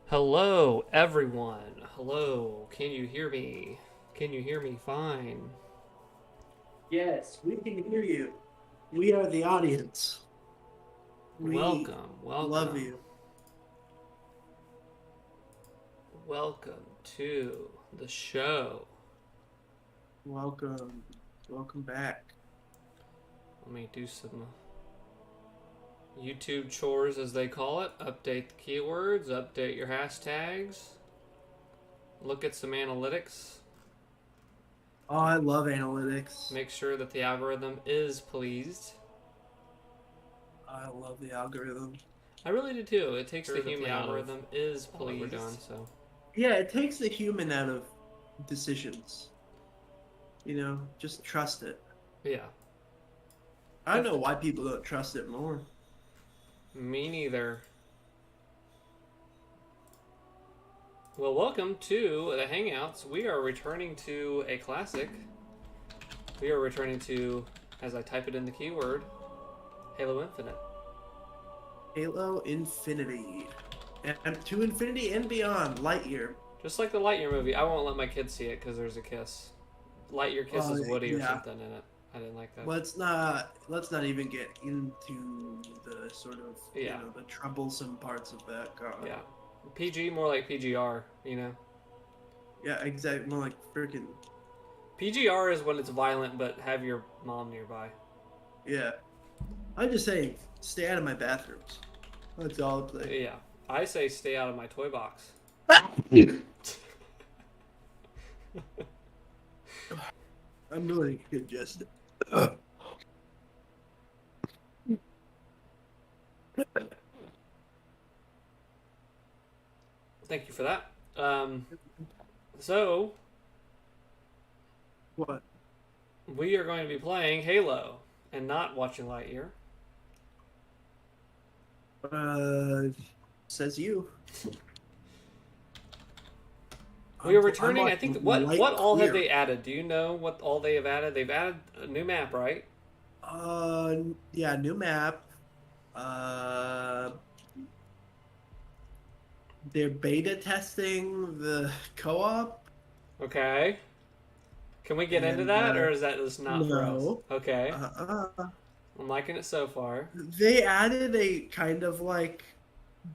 Hello, everyone. Hello. Can you hear me? Can you hear me fine? Yes, we can hear you. We are the audience. We Welcome, love welcome, you. welcome to the show. Welcome. Welcome back. Let me do some YouTube chores, as they call it. Update the keywords, update your hashtags, look at some analytics, Oh, I love analytics. make sure that the algorithm is pleased. I love the algorithm. I really do too. It takes the Sure that human the out of algorithm is what we're pleased. doing. So Yeah, it takes the human out of decisions. Just trust it. yeah, I don't know why people don't trust it more. me neither. Well, welcome to the Hangouts. We are returning to a classic. We are returning to, as I type it in the keyword, Halo Infinite. Halo Infinity. And to infinity and beyond, Lightyear. Just like the Lightyear movie, I won't let my kids see it because there's a kiss. Lightyear Oh kisses Woody or yeah. something in it. I didn't like that. Let's not even get into the sort of Yeah, the troublesome parts of that. God. yeah. PG, more like PGR, you know? Yeah, exactly. More like freaking PGR is when it's violent, but have your mom nearby. yeah. I'm just saying, stay out of my bathrooms. That's all I'm saying. Yeah. I say stay out of my toy box. I'm really congested. Thank you for that. So, What? we are going to be playing Halo and not watching Lightyear. Uh, says you. We are I'm returning. I think watching what Light all have Queer. they added? Do you know what all they have added? They've added a new map, right? Yeah, new map. Uh, they're beta testing the co-op. Okay. Can we get into And that, or is that just not for us? no, Okay. uh, I'm liking it so far. they added a kind of like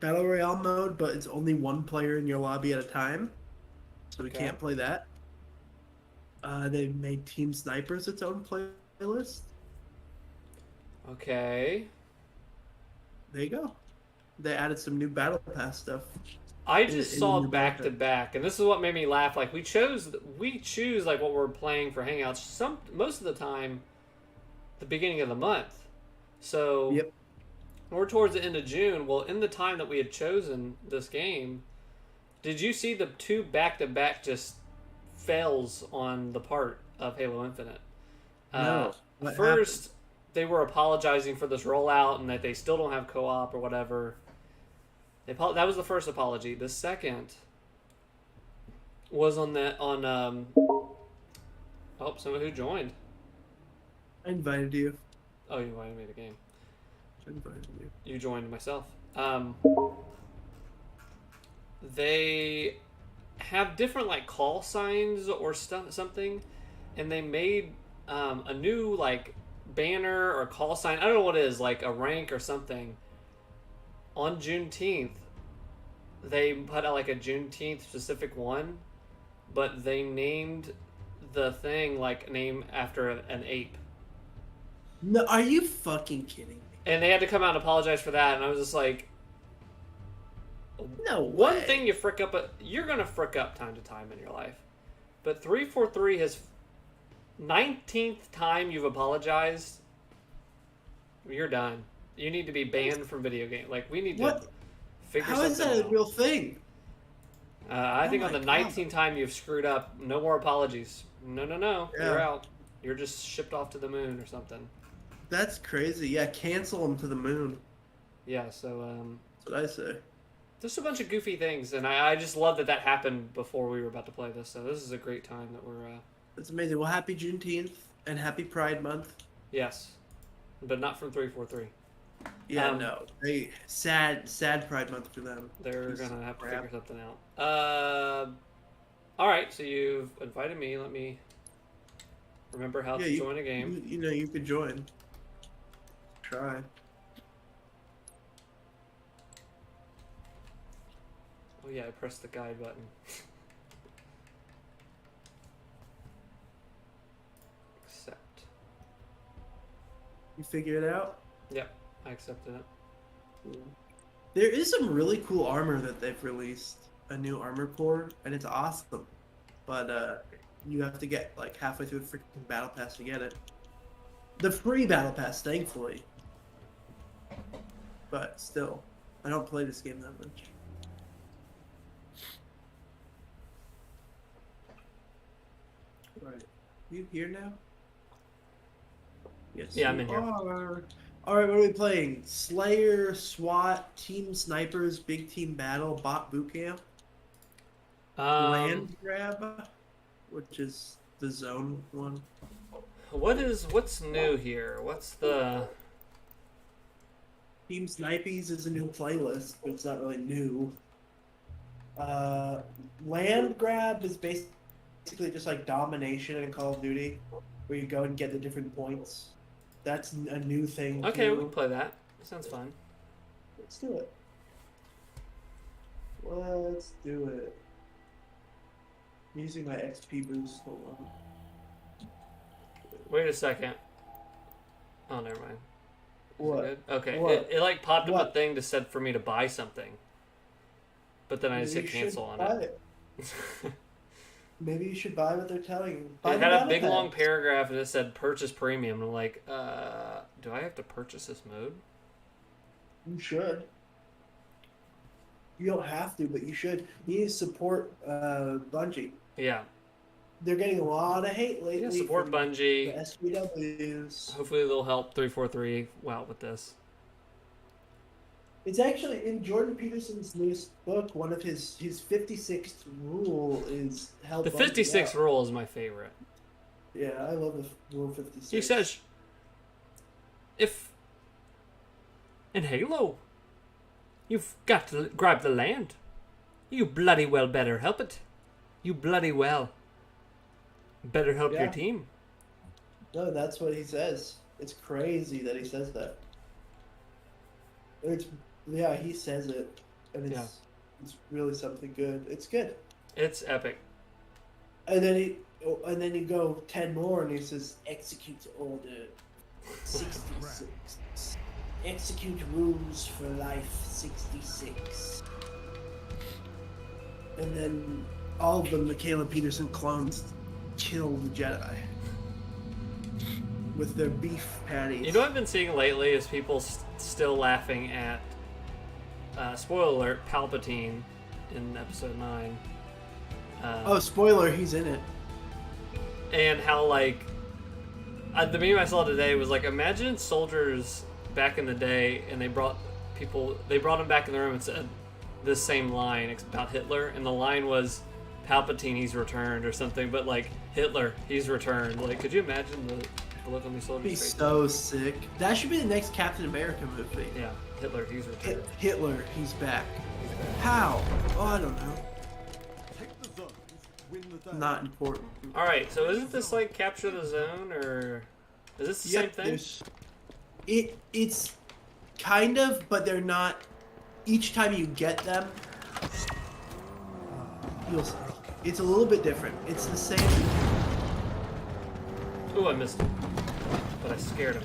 battle royale mode, but it's only one player in your lobby at a time, so we Okay. can't play that. They made Team Snipers its own playlist. Okay. There you go. They added some new battle pass stuff I in, just in the saw new battle back pass. to back, and this is what made me laugh. Like we choose like what we're playing for Hangouts. Most of the time, the beginning of the month. So Yep. we're towards the end of June. Well, in the time that we had chosen this game, did you see the two back to back just fails on the part of Halo Infinite? Uh, No. What happened? First, they were apologizing for this rollout and that they still don't have co op or whatever. That was the first apology. The second was on that on oh, someone who joined. I invited you. Oh, you invited me to the game. I invited you. You joined myself. They have different like call signs or stuff something, and they made a new like banner or call sign. I don't know what it is, like a rank or something. On Juneteenth, they put out like a Juneteenth specific one, but they named the thing like name after an ape, No, are you fucking kidding me? and they had to come out and apologize for that. And I was just like, No one way. thing you frick up, you're gonna frick up time to time in your life, but 343 has 19th time you've apologized, you're done. You need to be banned from video game. Like we need to What? figure How is something that a out. real thing? I Oh think on my the god. 19th time you've screwed up, no more apologies. No, no, no. You're Yeah, out. You're just shipped off to the moon or something. that's crazy. Yeah, cancel them to the moon. Yeah. So That's what I say. there's a bunch of goofy things, and I just love that that happened before we were about to play this. So this is a great time that we're That's amazing. Well, happy Juneteenth and happy Pride Month. yes, but not from 343. Yeah, no. They sad Pride Month for them. They're gonna have to figure something out. All right. So you've invited me. Let me remember how to join a game. You know, you could join. Try. Oh yeah, I pressed the guide button. Accept. You figure it out? Yep, I accepted it. Cool. There is some really cool armor that they've released. A new armor core, and it's awesome. But you have to get like halfway through the freaking battle pass to get it. The free battle pass, thankfully. But still, I don't play this game that much. Right. You here now? Yes. Yeah, I'm in here. Alright, what are we playing? Slayer, SWAT, Team Snipers, Big Team Battle, Bot Boot Camp, Land Grab, which is the zone one. What's new here? What's the Team Snipies is a new playlist, but it's not really new. Land Grab is basically just like domination in Call of Duty, where you go and get the different points. That's a new thing. Okay, too. we can play that. That sounds fun. Let's do it. Let's do it. I'm using my XP boost. Hold on. Wait a second. Oh, never mind. What? Good? Okay. What? It like popped up What? a thing that said for me to buy something, but then I just hit cancel on it. Maybe you should buy what they're telling you. It had a big long paragraph and it said purchase premium. And I'm like, do I have to purchase this mode? You should. You don't have to, but you should. You need to support Bungie. Yeah. They're getting a lot of hate lately. Yeah, support from Bungie. The SPWs. Hopefully they'll help 343 out with this. It's actually in Jordan Peterson's newest book. One of his 56th rule is help. The 56th rule is my favorite. Yeah, I love the rule 56. He says, if in Halo you've got to grab the land, you bloody well better help it. You bloody well better help your team. No, that's what he says. It's crazy that he says that. Yeah, he says it, and it's really something good. It's good. It's epic. And then you go 10 more, and he says, "Execute order 66. Execute rules for life 66." And then all of the Michaela Peterson clones kill the Jedi with their beef patties. You know what I've been seeing lately is people still laughing at, spoiler alert, Palpatine in episode 9. Spoiler, he's in it. And how, like, the meme I saw today was like, imagine soldiers back in the day and they brought them back in the room and said this same line about Hitler, and the line was, Palpatine, he's returned, or something, but like, Hitler, he's returned. Like, could you imagine the look on these soldiers' Be faces? so sick. That should be the next Captain America movie. Yeah, Hitler, he's returned. Hitler, he's back. How? Oh, I don't know. Not important. Alright, so isn't this like Capture the Zone, or is this the same thing? It's kind of, but they're not. Each time you get them, it's a little bit different. It's the same. Ooh, I missed him. But I scared him.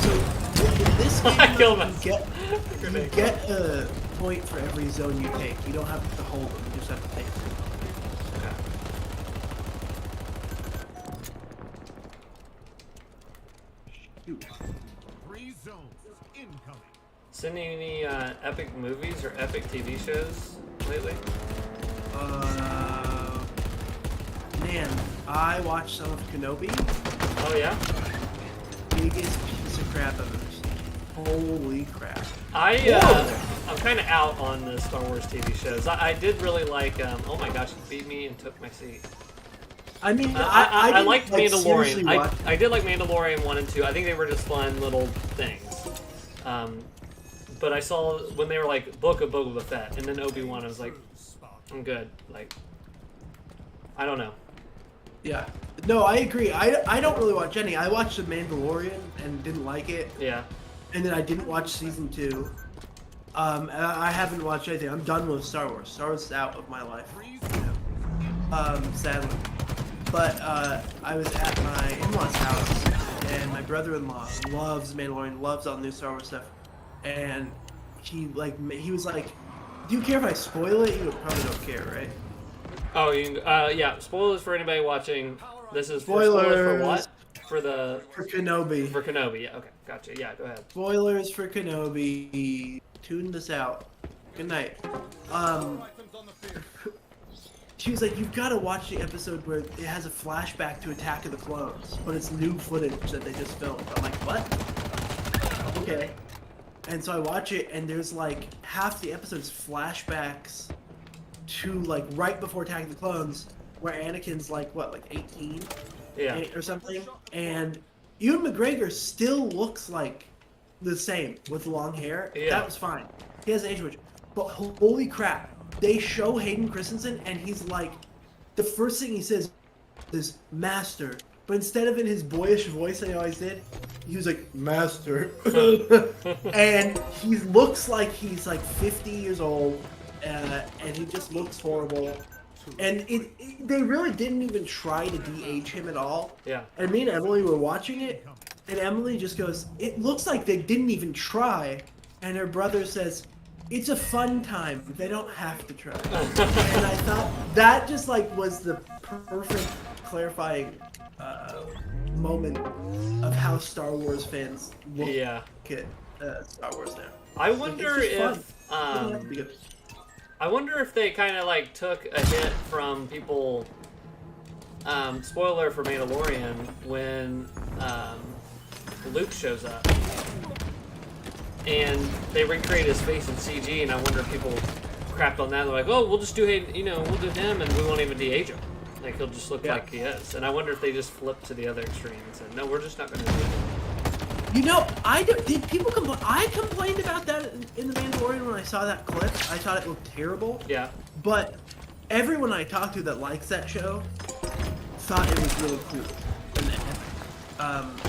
So in this game, I killed you get a point for every zone you take. You don't have to hold them. You just have to take them. Shoot. 3 zones incoming. Sending any epic movies or epic TV shows lately? Man, I watched some of Kenobi. Oh yeah? Biggest piece of crap I've ever seen. Holy crap. I'm kind of out on the Star Wars TV shows. I did really like, oh my gosh, it beat me and took my seat. I mean, I didn't, liked like, seriously Mandalorian. watch I did like Mandalorian 1 and 2. I think they were just fun little things. But I saw when they were like Book of Boba Fett and then Obi-Wan, I was like, I'm good. Like, I don't know. Yeah. No, I agree. I don't really watch any. I watched The Mandalorian and didn't like it. Yeah. And then I didn't watch season 2. And I haven't watched anything. I'm done with Star Wars. Star Wars is out of my life. Sadly. But I was at my in-laws' house, and my brother-in-law loves Mandalorian, loves all the new Star Wars stuff. And he was like, "Do you care if I spoil it?" You probably don't care, right? Oh, yeah. Spoilers for anybody watching. This is Spoilers for what? For Kenobi. For Kenobi. Yeah. Okay. Gotcha. Yeah. Go ahead. Spoilers for Kenobi. Tune this out. Good night. She was like, "You've got to watch the episode where it has a flashback to Attack of the Clones, but it's new footage that they just filmed." I'm like, "What?" Okay. And so I watch it, and there's like half the episode's flashbacks to like right before Attack of the Clones, where Anakin's like 18, Yeah. or something, and Ewan McGregor still looks like the same with long hair. Yeah. That was fine. He hasn't aged much, but holy crap, they show Hayden Christensen, and he's like, the first thing he says is "Master," but instead of in his boyish voice that he always did, he was like, "Master," and he looks like he's like 50 years old, and he just looks horrible. And they really didn't even try to de-age him at all. Yeah. And me and Emily were watching it, and Emily just goes, "It looks like they didn't even try," and her brother says, "It's a fun time. They don't have to try." And I thought that just like was the perfect clarifying moment of how Star Wars fans look Yeah. at Star Wars now. I wonder It's just if fun. It doesn't have to be good. I wonder if they kind of like took a hit from people. Spoiler for Mandalorian when Luke shows up, and they recreate his face in CG, and I wonder if people crapped on that. They're like, "Oh, we'll just do we'll do him, and we won't even de-age him. Like he'll just look like he is." And I wonder if they just flipped to the other extreme and said, "No, we're just not going to do it." Did people complain? I complained about that in The Mandalorian when I saw that clip. I thought it looked terrible. Yeah. But everyone I talked to that likes that show thought it was really cool.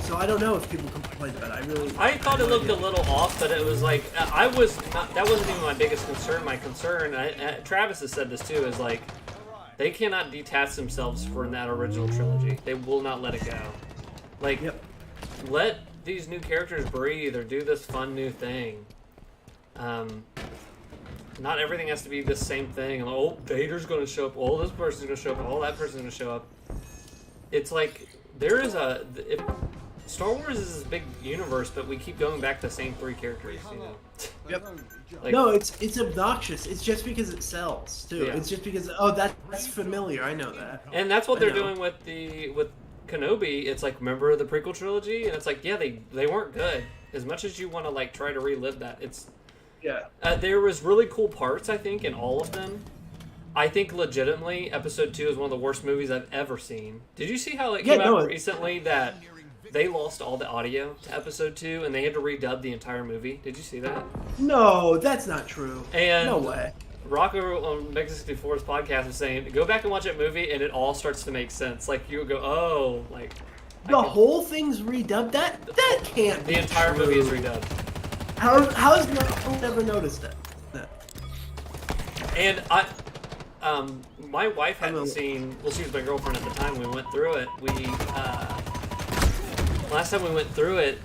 So I don't know if people complained about it. I thought it looked a little off, but it was like that wasn't even my biggest concern. My concern, Travis has said this too, is like they cannot detach themselves from that original trilogy. They will not let it go. Like, let these new characters breathe or do this fun new thing. Not everything has to be the same thing. Oh, Vader's going to show up. Oh, this person's going to show up. Oh, that person's going to show up. It's like Star Wars is this big universe, but we keep going back to the same 3 characters. Yep. Like, no, it's obnoxious. It's just because it sells too. Yeah. It's just because that's familiar. I know that. And that's what they're doing with Kenobi. It's like, remember the prequel trilogy, and it's like, yeah, they weren't good. As much as you want to like try to relive that, it's there was really cool parts, I think, in all of them. I think legitimately Episode 2 is one of the worst movies I've ever seen. Did you see how it came out recently that they lost all the audio to Episode 2 and they had to redub the entire movie? Did you see that? No, that's not true. And no way. Rocco on Mega 64's podcast was saying, go back and watch that movie and it all starts to make sense. Like, you go, oh, like... whole thing's redubbed? That can't be The entire true. movie is redubbed. How's no one ever noticed that? And my wife hadn't seen... Well, she was my girlfriend at the time. We went through it. Last time we went through it,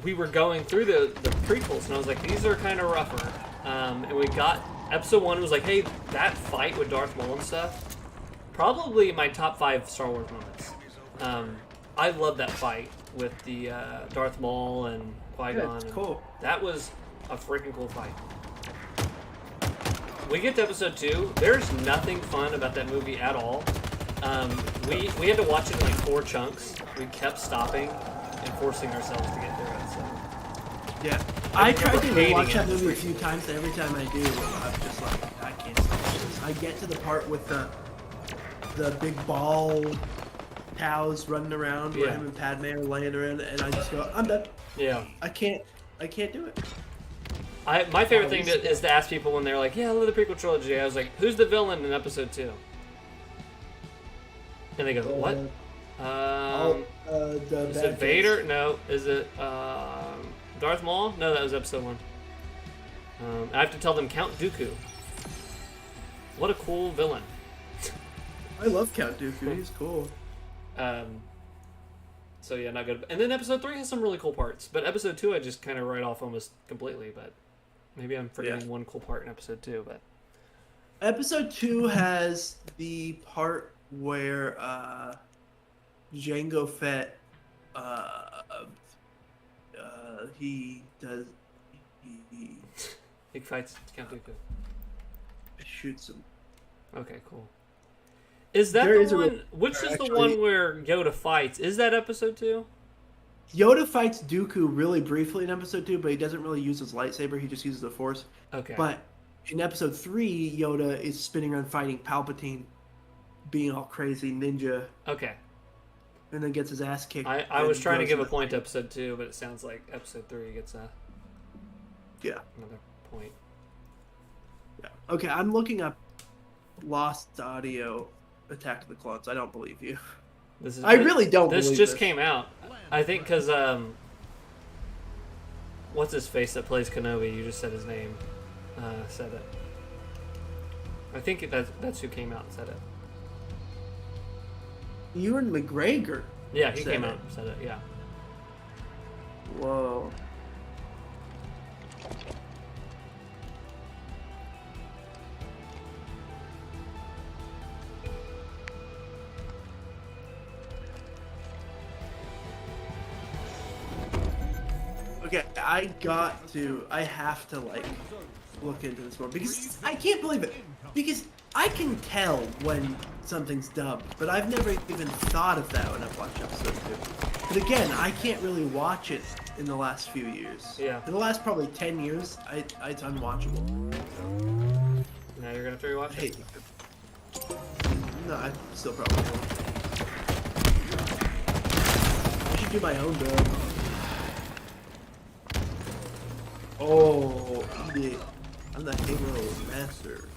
we were going through the prequels, and I was like, these are kind of rougher. And we got... Episode 1 was like, hey, that fight with Darth Maul and stuff, probably my top 5 Star Wars moments. I love that fight with the Darth Maul and Qui-Gon. It's cool. That was a freaking cool fight. We get to Episode 2, there's nothing fun about that movie at all. We had to watch it in like 4 chunks. We kept stopping and forcing ourselves to get through it. So. Yeah. I tried to rewatch that movie a few times, and every time I do, I'm just like, I can't stop this. I get to the part with the big ball cows running around where Yeah. him and Padme are laying around, and I just go, I'm done. Yeah. I can't do it. My favorite thing is to ask people when they're like, "Yeah, I love the prequel trilogy." I was like, "Who's the villain in Episode 2?" And they go, "What?" The Is bad it Vader? guys. No. Is it Darth Maul? No, that was Episode 1. I have to tell them Count Dooku. What a cool villain. I love Count Dooku. He's cool. So yeah, not good. And then Episode 3 has some really cool parts, but Episode 2 I just kind of write off almost completely. But maybe I'm forgetting one cool part in Episode 2. But Episode 2 has the part where Jango Fett he fights Count Dooku. shoots him. Okay, cool. Is that There the is a one? real- Which is the actually- one where Yoda fights? Is that Episode 2? Yoda fights Dooku really briefly in Episode 2, but he doesn't really use his lightsaber. He just uses the Force. Okay. But in Episode 3, Yoda is spinning around fighting Palpatine, being all crazy ninja, Okay. and then gets his ass kicked. I was and trying to goes give a the- point to Episode 2, but it sounds like Episode 3 gets Yeah. another point. Yeah. Okay, I'm looking up Lost Audio Attack of the Clones. I don't believe you. This is. I really don't This believe just this. came out. I think because what's his face that plays Kenobi? You just said his name. Said it. I think that's who came out and said it. Ewan McGregor. Yeah, he Said came it. out and said it. Yeah. Whoa. Okay, I have to like look into this more because I can't believe it. Because I can tell when something's dubbed, but I've never even thought of that when I've watched Episode 2. But again, I can't really watch it in the last few years. Yeah. In the last probably 10 years, it's unwatchable. Now you're gonna have to rewatch I it. hate it. No, I still probably will. I should do my own dub. Oh, eat it. I'm the Halo master.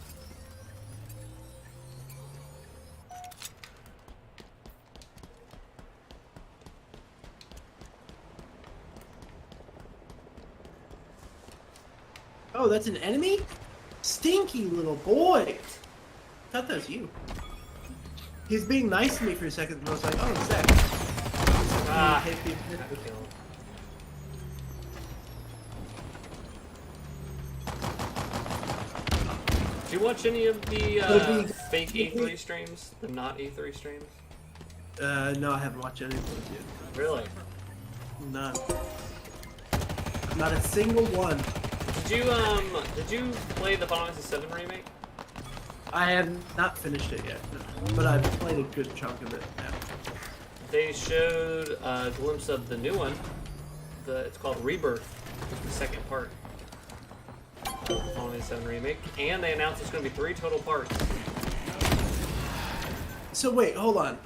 Oh, that's an enemy? Stinky little boy! I thought that was you. He's being nice to me for a second, and I was like, oh, it's Zach. Ah. Hit me. Got killed. Did you watch any of the fake E3 streams? The not E3 streams? No, I haven't watched any of those yet. Really? None. Not a single one. Did you play the Final Fantasy VII remake? I have not finished it yet, no. But I've played a good chunk of it now. They showed a glimpse of the new one. It's called Rebirth. It's the second part of the Final Fantasy VII remake, and they announced it's going to be 3 total parts. So wait, hold on.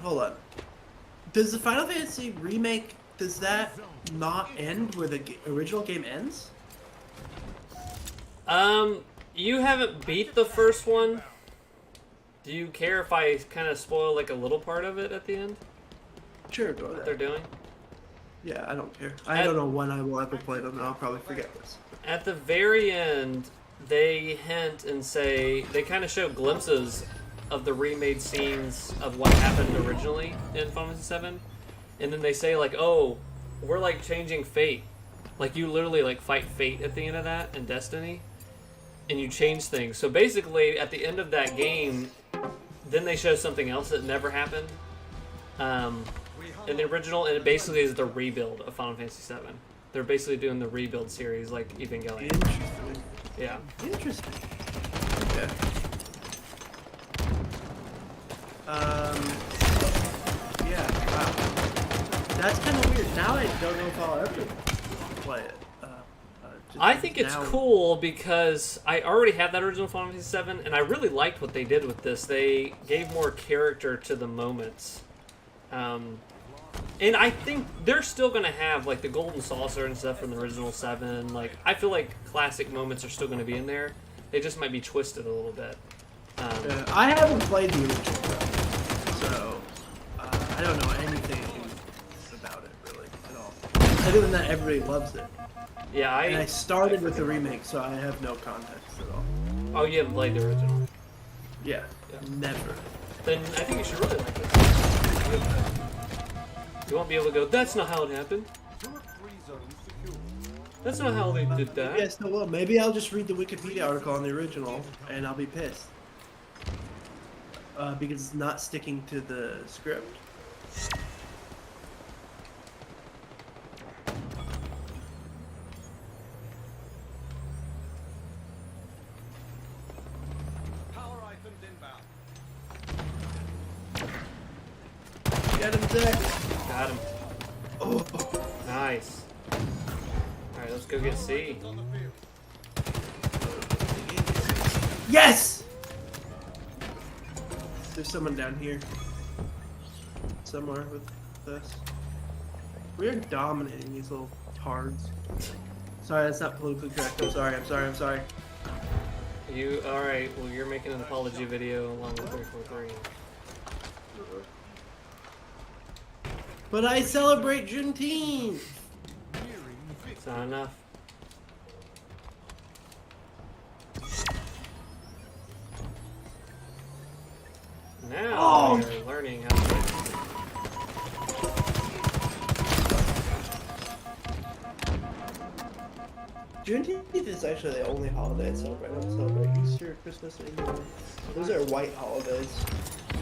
Does the Final Fantasy remake, does that not end where the original game ends? You haven't beat the first one. Do you care if I kind of spoil like a little part of it at the end? Sure, go What they're ahead. doing? Yeah, I don't care. I don't know when I will ever play them, and I'll probably forget this. At the very end, they hint and say they kind of show glimpses of the remade scenes of what happened originally in Final Fantasy VII, and then they say like, "Oh, we're like changing fate." Like you literally like fight fate at the end of that in Destiny, and you change things. So basically, at the end of that game, then they show something else that never happened in the original, and it basically is the rebuild of Final Fantasy VII. They're basically doing the rebuild series like Evangelion. Interesting. Yeah. Interesting. Okay. Yeah, wow. That's kind of weird. Now I don't know if I'll ever play it. I think it's now- cool because I already have that original Final Fantasy VII, and I really liked what they did with this. They gave more character to the moments. And I think they're still going to have, like, the Golden Saucer and stuff from the original 7. Like, I feel like classic moments are still going to be in there. They just might be twisted a little bit. I haven't played the original, so I don't know anything about it, really, at all. Other than that, everybody loves it. Yeah, And I started with the remake, so I have no context at all. Oh, you haven't played the original? Yeah, never. Then I think you should really like this. You won't be able to go, that's not how it happened. Turret 3 zones secure. That's not how they did that. Yes, no, well, maybe I'll just read the Wikipedia article on the original, and I'll be pissed. Because it's not sticking to the script. Power items inbound. Get him, Zach! Got him. Oh. Nice. Alright, let's go get C. On the field. Yes! There's someone down here. Somewhere with us. We're dominating these little tards. Sorry, that's not politically correct. I'm sorry. You, alright, well you're making an apology video along with 343. But I celebrate Juneteenth! Nearing It's victory. not enough. Now you're learning how to... Juneteenth is actually the only holiday I celebrate. I don't celebrate Easter, Christmas, anymore. Those are white holidays.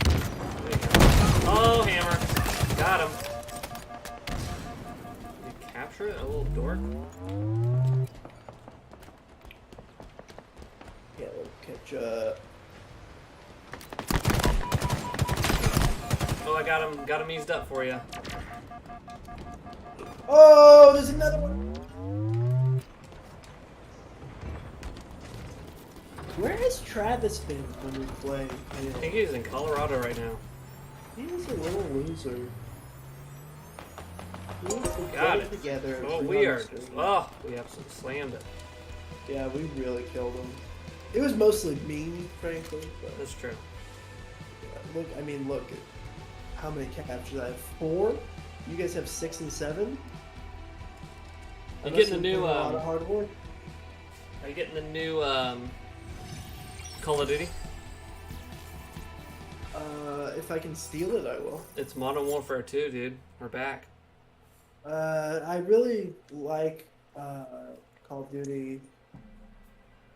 There you go. Oh, hammer. Got him. Did you capture it, a little dork? Yeah, we'll catch Oh, I got him eased up for you. Oh, there's another one! Where has Travis been when we play? I think he's in Colorado right now. He's a little loser. We need to Got get it. together. and Oh, play we on are. the stream. Oh, we absolutely slammed it. Yeah, we really killed him. It was mostly me, frankly. But That's true. look at how many captures I have. 4. You guys have 6 and 7. You Unless getting the you're new? putting a lot of hard work. Are you getting the new Call of Duty? If I can steal it, I will. It's Modern Warfare 2, dude. We're back. I really like Call of Duty.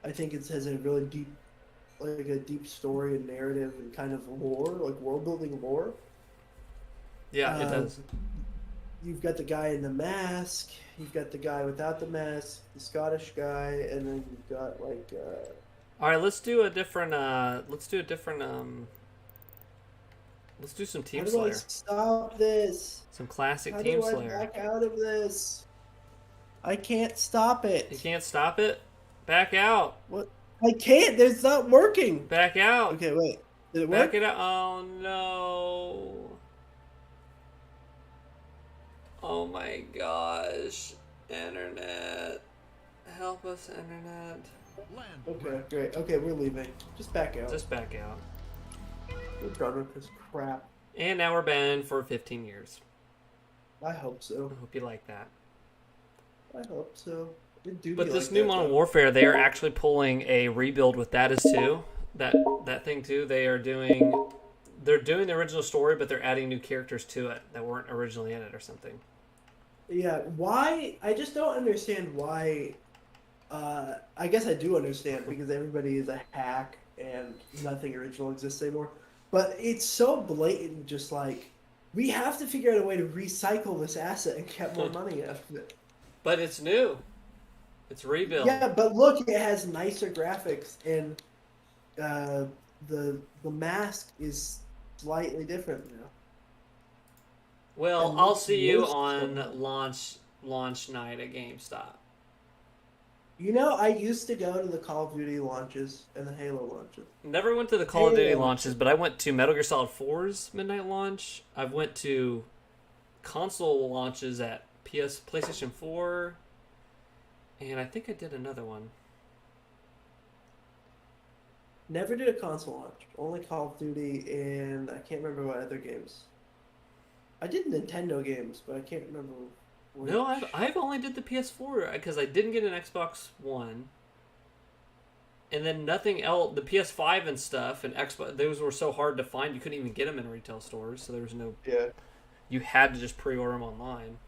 I think it has a really deep, story and narrative and kind of lore, like world building lore. Yeah, it does. You've got the guy in the mask. You've got the guy without the mask, the Scottish guy, and then you've got like. All right, let's do a different. Let's do some Team How do I Slayer. stop this? Some classic How Team do I Slayer. back out of this? I can't stop it. You can't stop it. Back out. What? I can't. It's not working. Back out. Okay, wait. Did it work? Back it out. Oh no. Oh my gosh. Internet. Help us, Internet. Land Okay, great. Okay, we're leaving. Just back out. Just back out. We're done with this crap. And now we're banned for 15 years. I hope so. I hope you like that. I hope so. It do But be this like new that, Modern though. Warfare, they are actually pulling a rebuild with that as too. That thing too. They're doing the original story, but they're adding new characters to it that weren't originally in it or something. Yeah, why? I just don't understand why. I guess I do understand because everybody is a hack and nothing original exists anymore. But it's so blatant, just like we have to figure out a way to recycle this asset and get more money out of it. But it's new. It's rebuild. Yeah, but look, it has nicer graphics and the mask is slightly different now. Well, And I'll looks see you worse on than- launch night at GameStop. You know, I used to go to the Call of Duty launches and the Halo launches. Never went to the Call of Duty Halo. launches, but I went to Metal Gear Solid 4's midnight launch. I've went to console launches at PlayStation 4, and I think I did another one. Never did a console launch. Only Call of Duty and I can't remember what other games. I did Nintendo games, but I can't remember. Which. No, I've only did the PS4 because I didn't get an Xbox One, and then nothing else. The PS5 and stuff and Xbox, those were so hard to find. You couldn't even get them in retail stores, so there was no. Yeah. You had to just pre-order them online.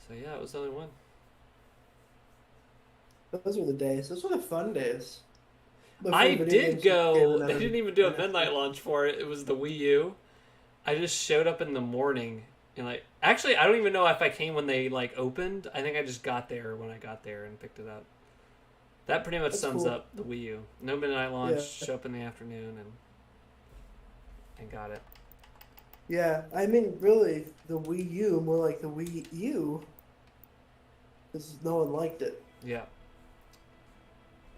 So yeah, it was the only one. Those were the days. Those were the fun days. Before I video did games go. became They another- didn't even do a midnight launch for it. It was the Wii U. I just showed up in the morning and actually I don't even know if I came when they opened. I think I just got there when I got there and picked it up. That pretty much That's sums cool. up the Wii U. No midnight launch. Yeah. Show up in the afternoon and got it. Yeah, I mean, really, the Wii U, more like the Wii U, because no one liked it. Yeah.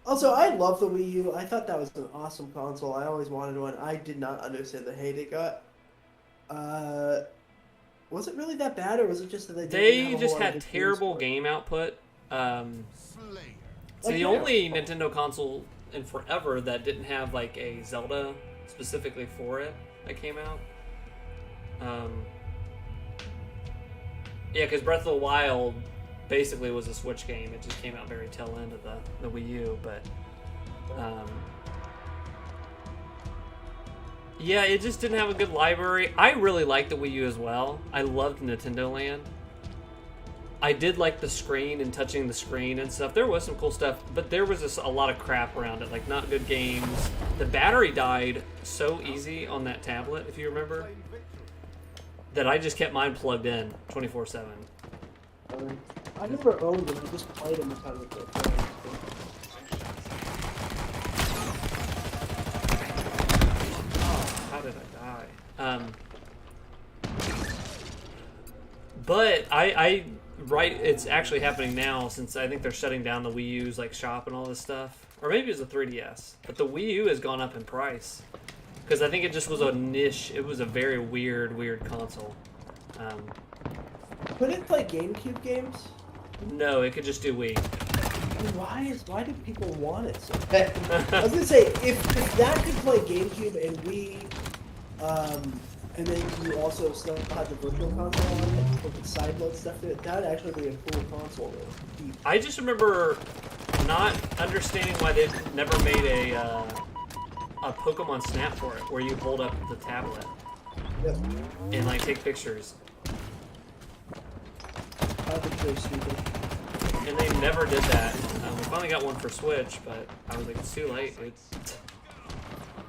Also, I love the Wii U. I thought that was an awesome console. I always wanted one. I did not understand the hate it got. Was it really that bad, or was it just that they didn't have They a whole just lot of had good games terrible for it? game output. Slayer. It's the Okay. only Nintendo console in forever that didn't have a Zelda specifically for it that came out. Yeah, because Breath of the Wild basically was a Switch game. It just came out very tail end of the Wii U, but yeah, it just didn't have a good library. I really liked the Wii U as well. I loved Nintendo Land. I did like the screen and touching the screen and stuff. There was some cool stuff, but there was just a lot of crap around it, not good games. The battery died so easy on that tablet, if you remember, that I just kept mine plugged in 24/7. I never owned them. I just played them a ton with it. How did I die? But it's actually happening now since I think they're shutting down the Wii U's shop and all this stuff. Or maybe it's a 3DS. But the Wii U has gone up in price. Because I think it just was a niche. It was a very weird console. Could it play GameCube games? No, it could just do Wii. Why do people want it so bad? I was gonna say if that could play GameCube and Wii, and then you also still had the virtual console on it with the side load stuff to it, that'd actually be a cool console. Though. I just remember not understanding why they never made a Pokemon Snap for it, where you hold up the tablet Yep. and take pictures. I think they're stupid. And they never did that. We finally got one for Switch, but I was it's too late.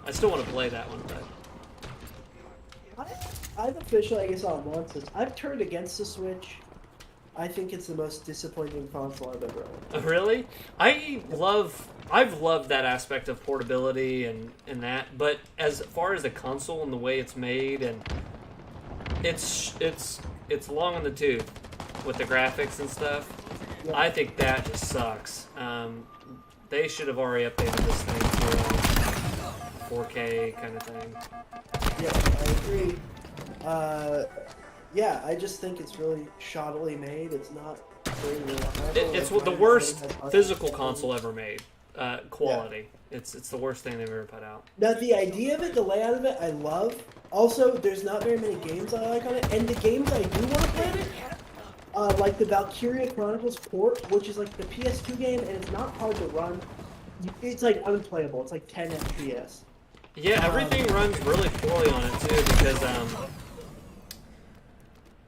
I still want to play that one, but I've officially, I guess I'll announce this. I've turned against the Switch. I think it's the most disappointing console I've ever owned. really, I've loved that aspect of portability and that. But as far as the console and the way it's made, and it's long in the tooth with the graphics and stuff. Yeah. I think that just sucks. They should have already updated this thing to 4K kind of thing. Yeah, I agree. Yeah, I just think it's really shoddily made. It's not very reliable. It's Like, the mine worst has hard- physical console ever made. Quality. It's the worst thing they've ever put out. Now, the idea of it, the layout of it, I love. Also, there's not very many games I like on it, and the games I do want to play on it, like the Valkyria Chronicles port, which is the PS2 game, and it's not hard to run. It's unplayable. It's 10 FPS. Yeah, everything runs really poorly on it too because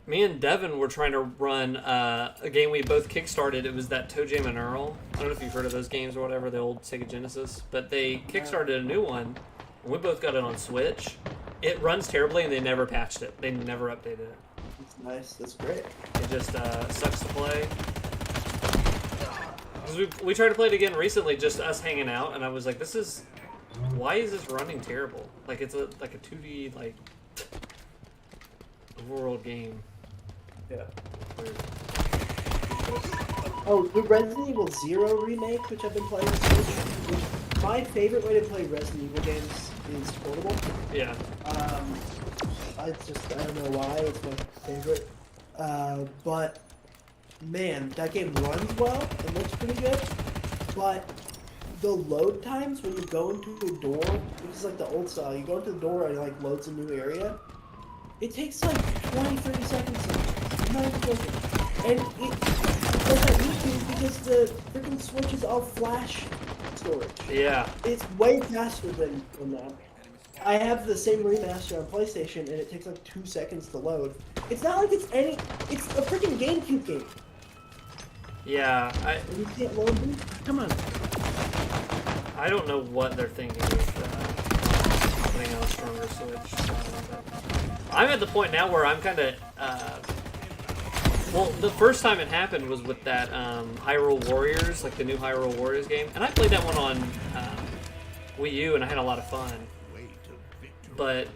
me and Devin were trying to run a game we both kickstarted. It was that Toe Jam and Earl. I don't know if you've heard of those games or whatever, the old Sega Genesis. But they kickstarted a new one, and we both got it on Switch. It runs terribly, and they never patched it. They never updated it. It's nice. That's great. It just sucks to play. 'Cause we tried to play it again recently, just us hanging out, and I was like, why is this running terrible? It's a 2D overworld game. Yeah. Weird. Oh, the Resident Evil Zero remake, which I've been playing on Switch. Which my favorite way to play Resident Evil games is portable. Yeah. I don't know why, it's my favorite. But man, that game runs well, it looks pretty good, but the load times when you go into a door, which is like the old style, you go into the door and it like loads a new area, it takes like 20-30 seconds. I'm not even joking. And it does that YouTube because the freaking Switch is all flash storage. Yeah. It's way faster than that. I have the same remaster on PlayStation, and it takes like 2 seconds to load. It's not like it's a freaking Gamecube game. Yeah, And you can't load them? Come on. I don't know what they're thinking with putting out a stronger Switch. I'm at the point now where I'm kind of, well, the first time it happened was with that Hyrule Warriors, like the new Hyrule Warriors game, and I played that one on Wii U, and I had a lot of fun. But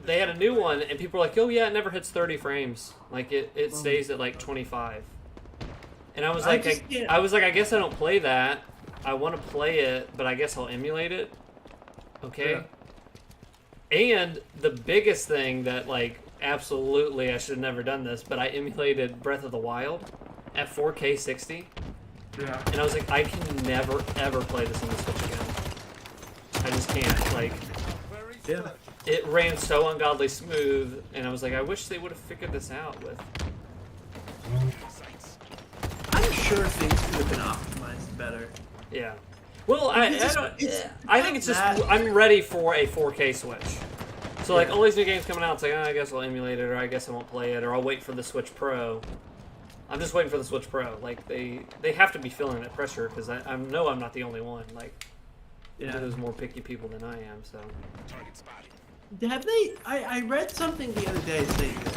they had a new one, and people were like, "Oh yeah, it never hits 30 frames. Like it stays at like 25." And I was like, I guess I don't play that. I want to play it, but I guess I'll emulate it. Okay. Yeah. And the biggest thing that, like, absolutely I should have never done this, but I emulated Breath of the Wild at 4K 60. Yeah. And I was like, I can never ever play this on the Switch again. I just can't. Like. Yeah. It ran so ungodly smooth, and I was like, I wish they would have figured this out with. I'm sure things could have been optimized better. Yeah. Well, I think it's just I'm ready for a 4K Switch. So like all these new games coming out, it's like, oh, I guess I'll emulate it, or I guess I won't play it, or I'll wait for the Switch Pro. I'm just waiting for the Switch Pro. Like they have to be feeling that pressure because I know I'm not the only one. Like. Yeah. There's more picky people than I am, so. Have they? I read something the other day saying that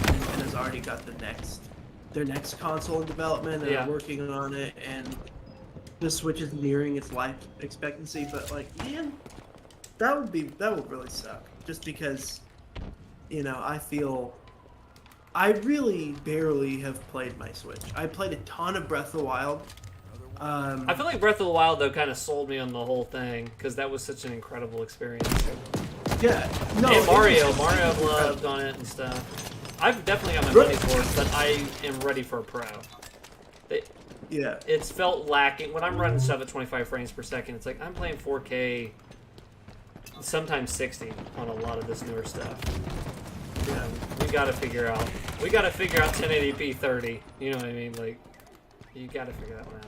Nintendo's already got their next console in development and are working on it, and the Switch is nearing its life expectancy. But like, man, that would really suck. Just because, you know, I really barely have played my Switch. I played a ton of Breath of the Wild. I feel like Breath of the Wild, though, kind of sold me on the whole thing, because that was such an incredible experience. Yeah. No, and Mario loved on it and stuff. I've definitely got my money for it, but I am ready for a Pro. It's felt lacking. When I'm running stuff at 25 frames per second, it's like I'm playing 4K, sometimes 60 on a lot of this newer stuff. Yeah, we gotta figure out 1080p 30. You know what I mean? Like, you gotta figure that one out.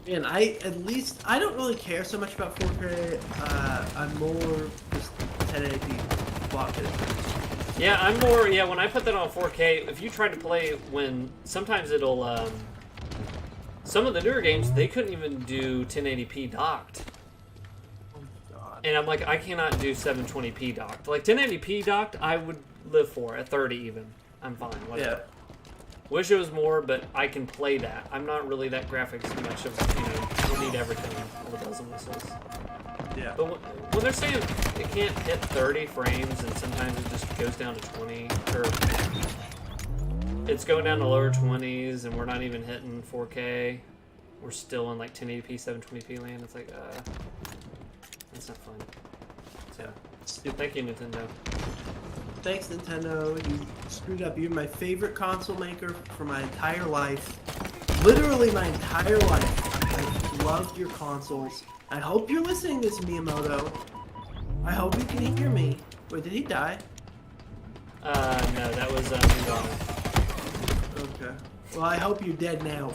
Man, I don't really care so much about 4K. I'm more just 1080p blocked it. Yeah, I'm more. Yeah, when I put that on 4K, if you try to play when sometimes it'll some of the newer games they couldn't even do 1080p docked. And I'm like, I cannot do 720p docked. Like 1080p docked, I would live for at 30 even. I'm fine. Whatever. Yeah. Wish it was more, but I can play that. I'm not really that graphics much of, I don't need everything, all the bells and whistles. Yeah. But when they're saying it can't hit 30 frames and sometimes it just goes down to 20, or it's going down to lower 20s and we're not even hitting 4K. We're still in like 1080p, 720p land. It's like, that's not fun. So, thank you, Nintendo. Thanks, Nintendo. You screwed up. You're my favorite console maker for my entire life. Literally my entire life. I've loved your consoles. I hope you're listening to this, Miyamoto. I hope you can hear me. Wait, did he die? No, that was, Okay. Well, I hope you're dead now.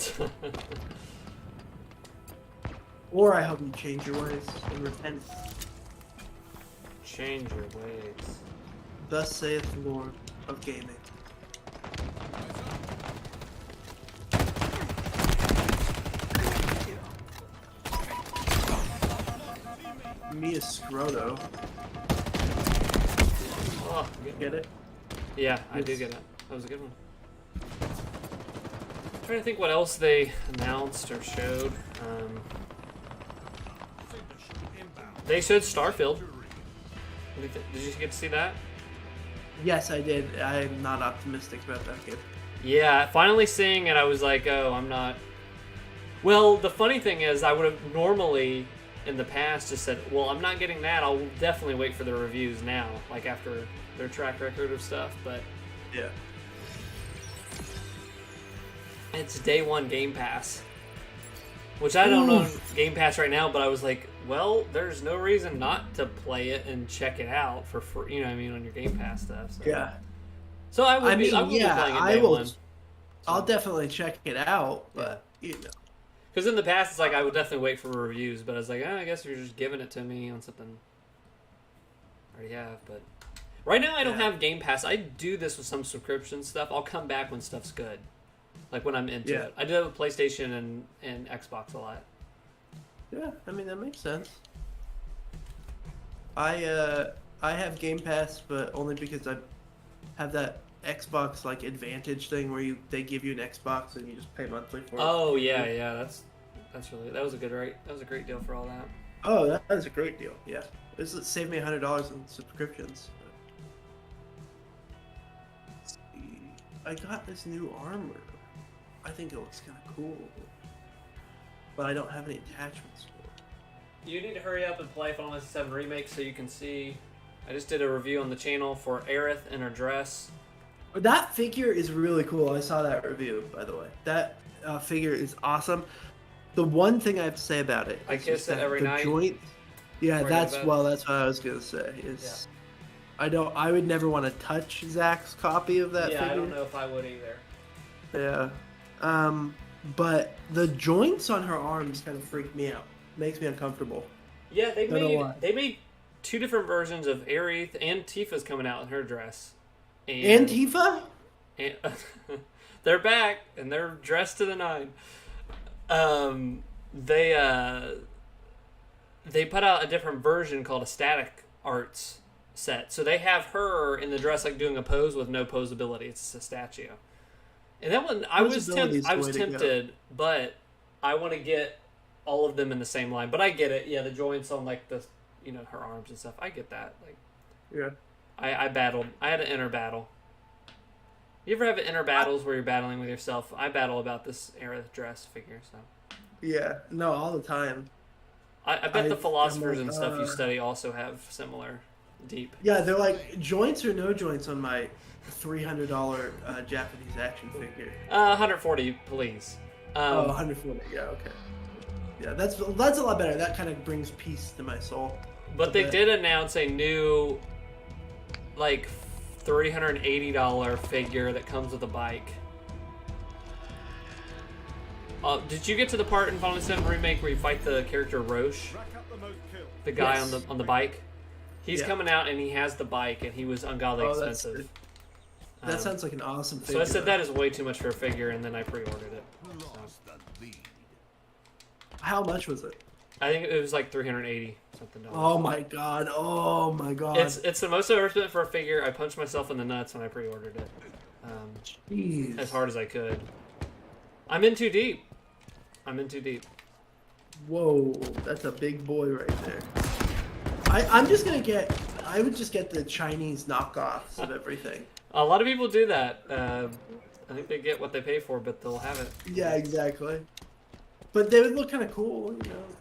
Or I hope you change your ways and repent. Change your ways. Thus saith the Lord of Gaming. Mia Scroto. Oh, get it? Yeah, I do get it. That was a good one. I'm trying to think what else they announced or showed. They showed Starfield. Did you get to see that? Yes, I did. I'm not optimistic about that game. Yeah, finally seeing it, I was like, oh, I'm not. Well, the funny thing is, I would have normally in the past just said, well, I'm not getting that. I'll definitely wait for the reviews now, like after their track record of stuff. But Yeah. it's day one Game Pass, which I don't know Game Pass right now, but I was like, well, there's no reason not to play it and check it out for free, you know what I mean, on your Game Pass stuff. So. Yeah. So I will I be mean, playing it I day will. one. I'll definitely check it out, but you know. Because in the past, it's like I would definitely wait for reviews, but I was like, I guess you're just giving it to me on something I already have. But right now, I don't have Game Pass. I do this with some subscription stuff. I'll come back when stuff's good, like when I'm into it. I do that with PlayStation and Xbox a lot. Yeah, I mean that makes sense. I have Game Pass, but only because I have that Xbox like Advantage thing where they give you an Xbox and you just pay monthly for it. Oh yeah, that was a great deal for all that. Oh, that is a great deal. Yeah, this saved me $100 in subscriptions. Let's see. I got this new armor. I think it looks kind of cool, but I don't have any attachments for it. You need to hurry up and play Final Fantasy VII Remake so you can see. I just did a review on the channel for Aerith and her dress. That figure is really cool. I saw that review, by the way. That figure is awesome. The one thing I have to say about it, I kiss it every night. Joint, yeah, that's I what I was gonna say. Is I would never want to touch Zach's copy of that figure. Yeah, I don't know if I would either. Yeah, but the joints on her arms kind of freak me out. Makes me uncomfortable. Yeah, they made two different versions of Aerith, and Tifa's coming out in her dress. And Tifa? And, they're back, and they're dressed to the nine. They put out a different version called a static arts set. So they have her in the dress like doing a pose with no posability. It's a statue. And that one, I was tempted, but I want to get all of them in the same line. But I get it. Yeah, the joints on like the, her arms and stuff. I get that. Like, yeah. I battled. I had an inner battle. You ever have inner battles where you're battling with yourself? I battle about this Aerith dress figure. So. Yeah. No, all the time. I bet the philosophers and stuff you study also have similar deep. Yeah, they're like joints or no joints on my $300 Japanese action figure. 140, please. 140. Yeah, okay. Yeah, that's a lot better. That kind of brings peace to my soul. But they did announce a new, like, $380 figure that comes with a bike. Did you get to the part in Final Fantasy VII Remake where you fight the character Roche? The guy on the bike? He's coming out and he has the bike and he was ungodly expensive. That sounds like an awesome figure. So I said that is way too much for a figure and then I pre-ordered it. So. How much was it? I think it was like $380 something. Oh my god! Oh my god! It's the most I've ever spent for a figure. I punched myself in the nuts when I pre-ordered it. Jeez. As hard as I could. I'm in too deep. Whoa, that's a big boy right there. I would just get the Chinese knockoffs of everything. A lot of people do that. I think they get what they pay for, but they'll have it. Yeah, exactly. But they would look kind of cool,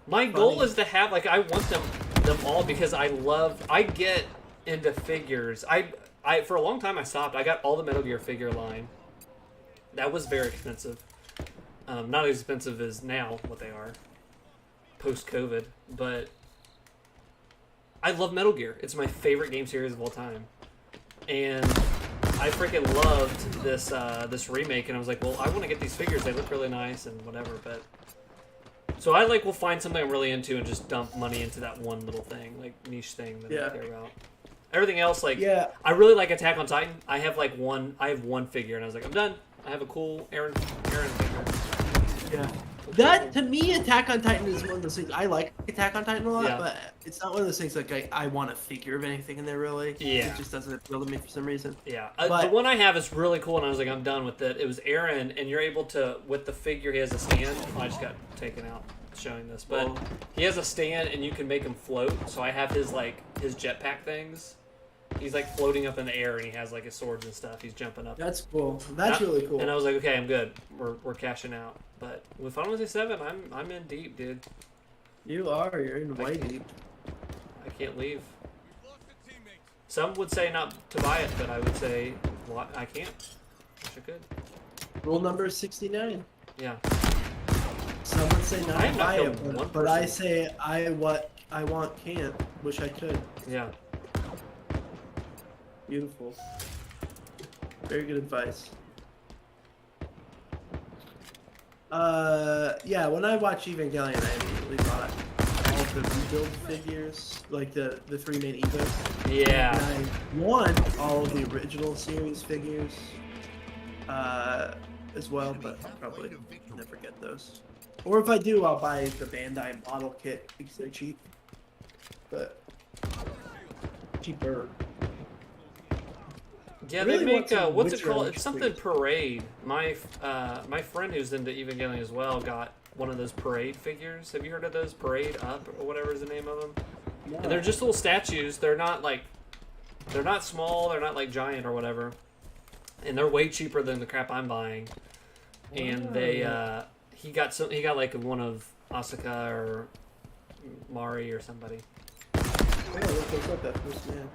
My goal is to have, like, I want them all because I get into figures. I for a long time I stopped. I got all the Metal Gear figure line. That was very expensive. Not as expensive as now, what they are, post-COVID, but I love Metal Gear. It's my favorite game series of all time. And I freaking loved this remake, and I was like, well, I want to get these figures. They look really nice and whatever, but... So I, will find something I'm really into and just dump money into that one little thing, niche thing that I care about. Everything else, I really like Attack on Titan. I have, one figure, and I was like, I'm done. I have a cool Aaron figure. Yeah. That, to me, Attack on Titan is one of those things. I like Attack on Titan a lot, but it's not one of those things I want a figure of anything in there, really. Yeah. It just doesn't appeal to me for some reason. Yeah. The one I have is really cool, and I was like, I'm done with it. It was Aaron, and you're able to, with the figure, he has a stand. Oh, I just got taken out. showing this, but Well, he has a stand and you can make him float. So I have his jetpack things. He's like floating up in the air and he has like his swords and stuff. He's jumping up. that's cool. That's really cool. And I was like, okay, I'm good. We're cashing out. But with Final Fantasy 7, I'm in deep, dude. You're in way deep. I can't leave. Some would say not to buy it, but I would say I can't. Wish I could. Rule number 69. Yeah. Some would say not I to have not buy killed it, one but I person. say I want can't. Wish I could. Yeah. Beautiful. Very good advice. Yeah, when I watched Evangelion, I immediately bought all of the rebuild figures, like the three main Evos. Yeah. And I want all of the original series figures as well, but I'll probably never get those. Or if I do, I'll buy the Bandai model kit because they're cheap. But cheaper. Yeah, Really they want make some what's it Witcher called? It's something figures. Parade. My friend who's into Evangelion as well got one of those Parade figures. Have you heard of those Parade Up or whatever is the name of them? No. And they're just little statues. They're not small. They're not like giant or whatever. And they're way cheaper than the crap I'm buying. And they he got like one of Asuka or Mari or somebody. Oh, look what's up, that first man.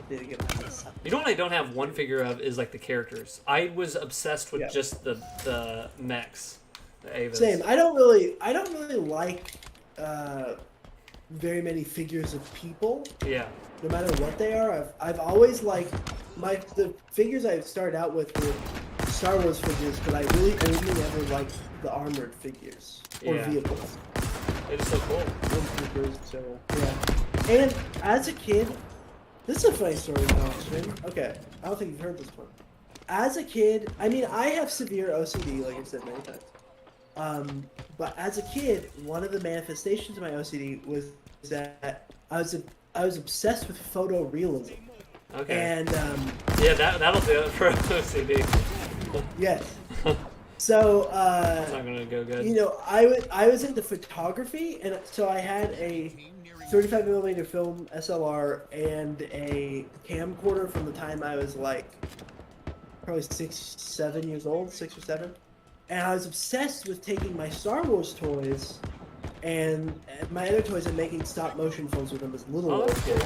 You know what I don't have one figure of is like the characters. I was obsessed with Yeah. just the mechs, the Avas. Same. I don't really like very many figures of people, Yeah. no matter what they are. I've always liked the figures I started out with were Star Wars figures, but I really only ever liked the armored figures or Yeah. vehicles. They're just so cool. So yeah. And as a kid, this is a funny story, Austin. Okay, I don't think you've heard this one. As a kid, I mean, I have severe OCD, like I said many times. But as a kid, one of the manifestations of my OCD was that I was obsessed with photorealism. Okay. And Yeah, that'll do it for OCD. yes. So It's not gonna go good. you know, I was into photography, and so I had a 35mm film SLR and a camcorder from the time I was like probably 7 years old, 6 or 7. And I was obsessed with taking my Star Wars toys and my other toys and making stop motion films with them as little Oh, that's cool.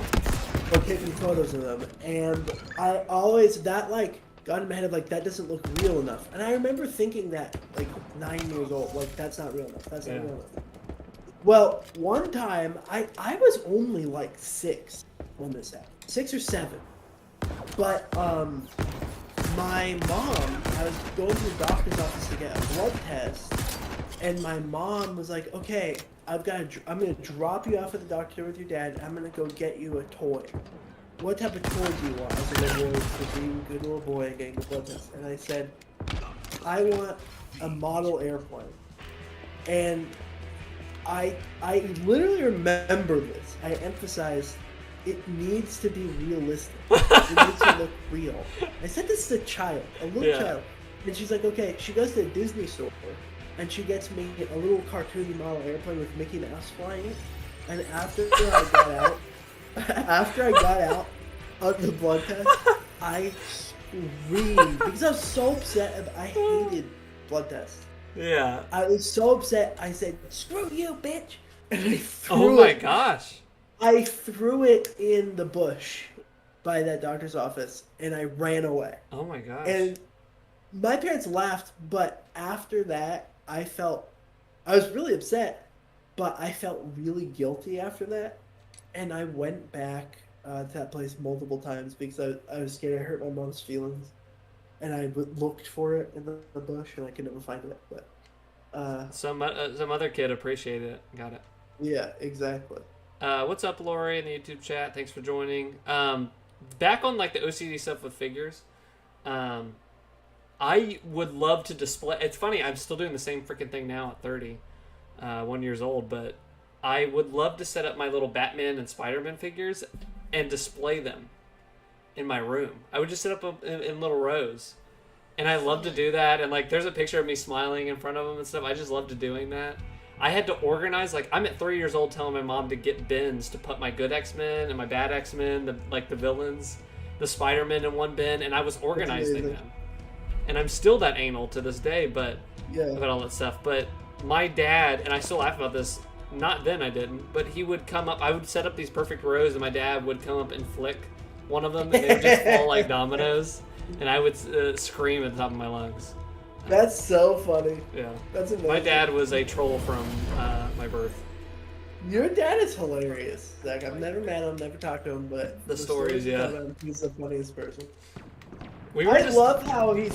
or taking photos of them. And I always, that like got in my head of like, that doesn't look real enough. And I remember thinking that like 9 years old, like that's not real enough. That's not Yeah. real enough. Well, one time, I was only like 6 when this happened. 6 or 7. But, my mom, I was going to the doctor's office to get a blood test, and my mom was like, okay, I'm going to drop you off at the doctor with your dad, and I'm going to go get you a toy. What type of toy do you want? I was like, well, for being a good little boy and getting the blood test. And I said, I want a model airplane. And I literally remember this. I emphasized it needs to be realistic. It needs to look real. I said this to a child, a little Yeah. child. And she's like, okay. She goes to a Disney store and she gets me a little cartoony model airplane with Mickey Mouse flying it. And after I got out of the blood test, I screamed because I was so upset. I hated blood tests. Yeah. I was so upset. I said, "Screw you, bitch!" And I threw Oh my it. gosh. I threw it in the bush by that doctor's office, and I ran away. Oh my gosh. And my parents laughed, but after that, I was really upset, but I felt really guilty after that, and I went back to that place multiple times because I was scared I hurt my mom's feelings. And I looked for it in the bush, and I could never find it. But some other kid appreciated it. Got it. yeah, exactly. What's up, Lori, in the YouTube chat? Thanks for joining. Back on like the OCD stuff with figures. I would love to display. It's funny. I'm still doing the same freaking thing now at 1 years old. But I would love to set up my little Batman and Spider-Man figures and display them in my room. I would just set up in little rows And I love to do that. And like, there's a picture of me smiling in front of them and stuff. I just loved doing that. I had to organize. Like, I'm at 3 years old telling my mom to get bins to put my good X-Men and my bad X-Men, the villains, the Spider-Man in one bin, and I was organizing them. And I'm still that anal to this day, but about all that stuff. But my dad, and I still laugh about this. Not then, I didn't. But he would come up. I would set up these perfect rows, and my dad would come up and flick one of them, and they would just fall like dominoes. And I would scream at the top of my lungs. That's so funny. Yeah. That's amazing. My dad was a troll from my birth. Your dad is hilarious. Like, I've never met him, never talked to him, but The stories, yeah. He's the funniest person. I love how he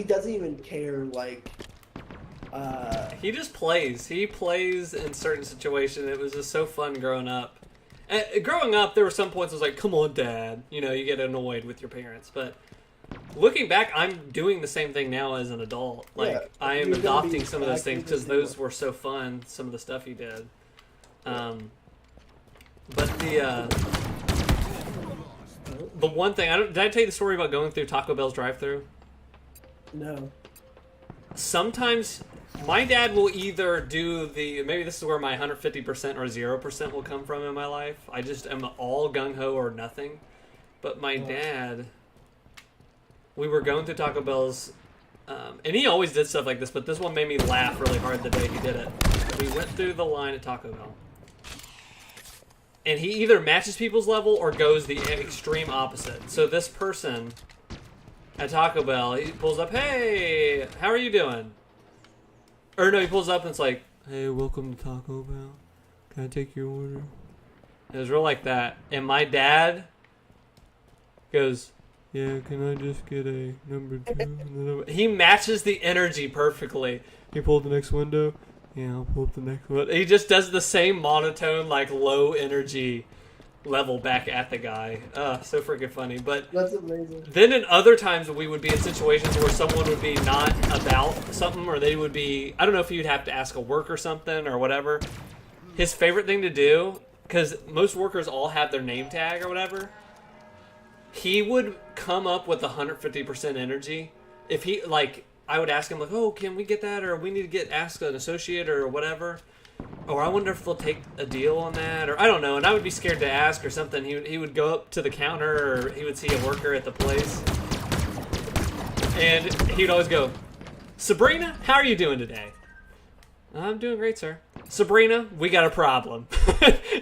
doesn't even care, like, he just plays. He plays in certain situations. It was just so fun growing up. And growing up, there were some points I was like, come on, Dad. You know, you get annoyed with your parents, but looking back, I'm doing the same thing now as an adult. Like, I am adopting some of those things because those were so fun, some of the stuff he did. But the one thing, did I tell you the story about going through Taco Bell's drive-thru? No. Sometimes my dad will either do maybe this is where my 150% or 0% will come from in my life. I just am all gung-ho or nothing. But my dad... We were going through Taco Bell's, and he always did stuff like this, but this one made me laugh really hard the day he did it. We went through the line at Taco Bell, and he either matches people's level or goes the extreme opposite. So this person at Taco Bell, he pulls up, hey, how are you doing? Or no, he pulls up and it's like, hey, welcome to Taco Bell. Can I take your order? It was real like that. And my dad goes... Yeah, can I just get a number 2? He matches the energy perfectly. Can you pull up the next window? Yeah, I'll pull up the next one. He just does the same monotone, like, low energy level back at the guy. So freaking funny. But that's amazing. Then in other times we would be in situations where someone would be not about something, or they would be, I don't know if you'd have to ask a work or something or whatever. His favorite thing to do, because most workers all have their name tag or whatever, he would come up with 150% energy. If he, like, I would ask him, like, oh, can we get that? Or we need to ask an associate or whatever. Or I wonder if they'll take a deal on that. Or I don't know. And I would be scared to ask or something. He would go up to the counter, or he would see a worker at the place. And he'd always go, Sabrina, how are you doing today? I'm doing great, sir. Sabrina, we got a problem.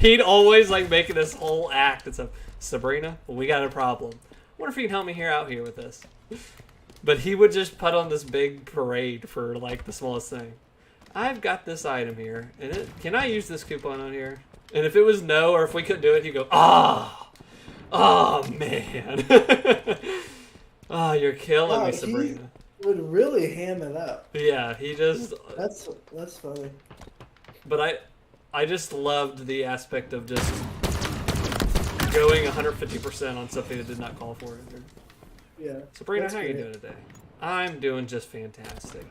He'd always, like, make this whole act and stuff. Sabrina, we got a problem. I wonder if you can help me out here with this. But he would just put on this big parade for, like, the smallest thing. I've got this item here. And can I use this coupon on here? And if it was no, or if we couldn't do it, he'd go, oh, man. Oh, you're killing me, Sabrina. He would really ham it up. Yeah, he just... That's funny. But I just loved the aspect of just... going 150% on something that did not call for it. Yeah. Sabrina, how are you doing today? I'm doing just fantastic.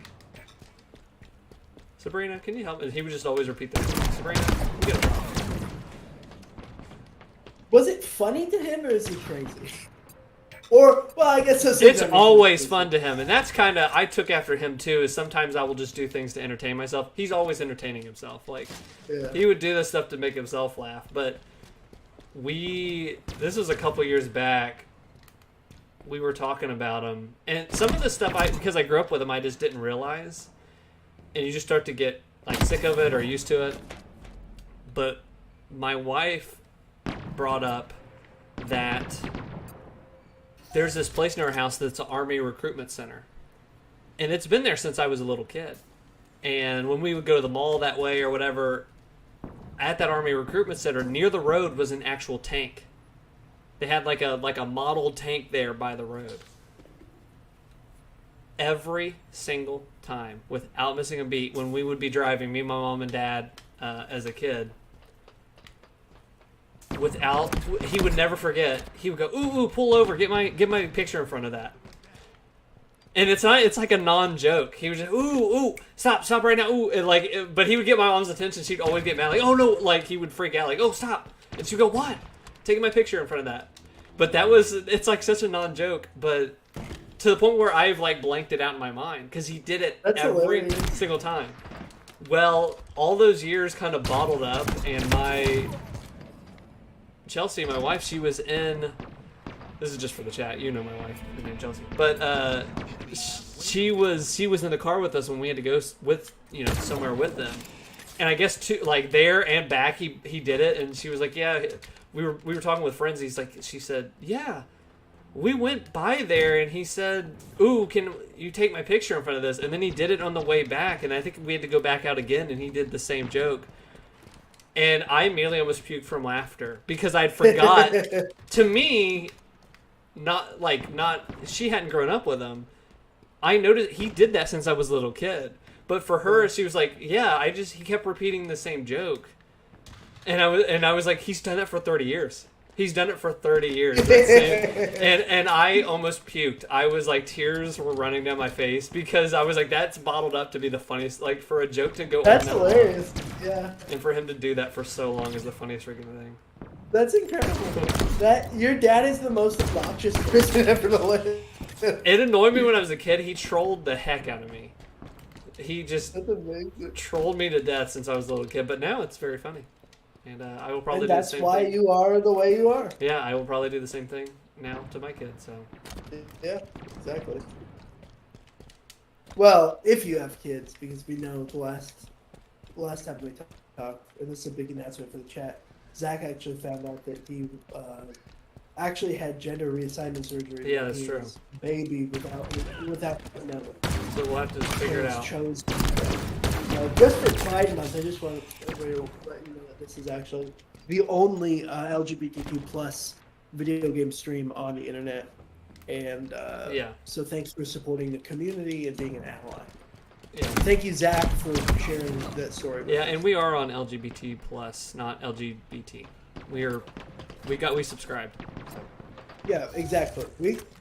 Sabrina, can you help me? He would just always repeat that. Sabrina, you get a problem. Was it funny to him, or is he crazy? Or, well, I guess it's always fun to him, and that's kind of, I took after him too, is sometimes I will just do things to entertain myself. He's always entertaining himself. Like, he would do this stuff to make himself laugh, but this was a couple years back, we were talking about him, and some of the stuff, because I grew up with him, I just didn't realize, and you just start to get, like, sick of it or used to it. But my wife brought up that there's this place in our house that's an Army recruitment center, and it's been there since I was a little kid. And when we would go to the mall that way or whatever, at that Army recruitment center, near the road was an actual tank. They had like a model tank there by the road. Every single time, without missing a beat, when we would be driving, me, my mom, and dad, as a kid, he would never forget. He would go, ooh, pull over, get my picture in front of that. And it's like a non-joke. He would just, ooh, stop right now, ooh, and but he would get my mom's attention. She'd always get mad, like, oh no, like he would freak out, like, oh stop, and she'd go, what? Taking my picture in front of that. But it's like such a non-joke. But to the point where I've like blanked it out in my mind because he did it That's every hilarious. single time. Well, all those years kind of bottled up, and Chelsea, my wife, she was in. This is just for the chat. You know my wife, her name Chelsea, but she was in the car with us when we had to go with somewhere with them, and I guess like there and back he did it, and she was like, yeah, we were talking with friends. She said, yeah. We went by there, and he said, ooh, can you take my picture in front of this? And then he did it on the way back, and I think we had to go back out again, and he did the same joke. And I immediately almost puked from laughter, because I'd forgot. To me, she hadn't grown up with him. I noticed he did that since I was a little kid. But for her, she was like, yeah, he kept repeating the same joke. And I was like, he's done it for 30 years. He's done it for 30 years. And I almost puked. I was like, tears were running down my face because I was like, that's bottled up to be the funniest. Like, for a joke to go That's on that hilarious. long, Yeah. and for him to do that for so long is the funniest freaking thing. That's incredible. That your dad is the most obnoxious person ever to live. It annoyed me when I was a kid. He trolled the heck out of me. He just That's amazing. trolled me to death since I was a little kid. But now it's very funny. And I will probably And do the that's same why thing. you are the way you are. Yeah, I will probably do the same thing now to my kids. So Yeah, exactly. Well, if you have kids, because we know the last time we talked, and this is a big announcement for the chat, Zach actually found out that he actually had gender reassignment surgery. Yeah, that's He true. was baby without knowing. so we'll have to figure it out. Chose, just for Pride Month, I just want to let you know that this is actually the only LGBTQ plus video game stream on the internet. And Yeah. so thanks for supporting the community and being an ally. Yeah. Thank you, Zach, for sharing that story. With Yeah, us. and we are on LGBT plus, not LGBT. We subscribed. Yeah, exactly.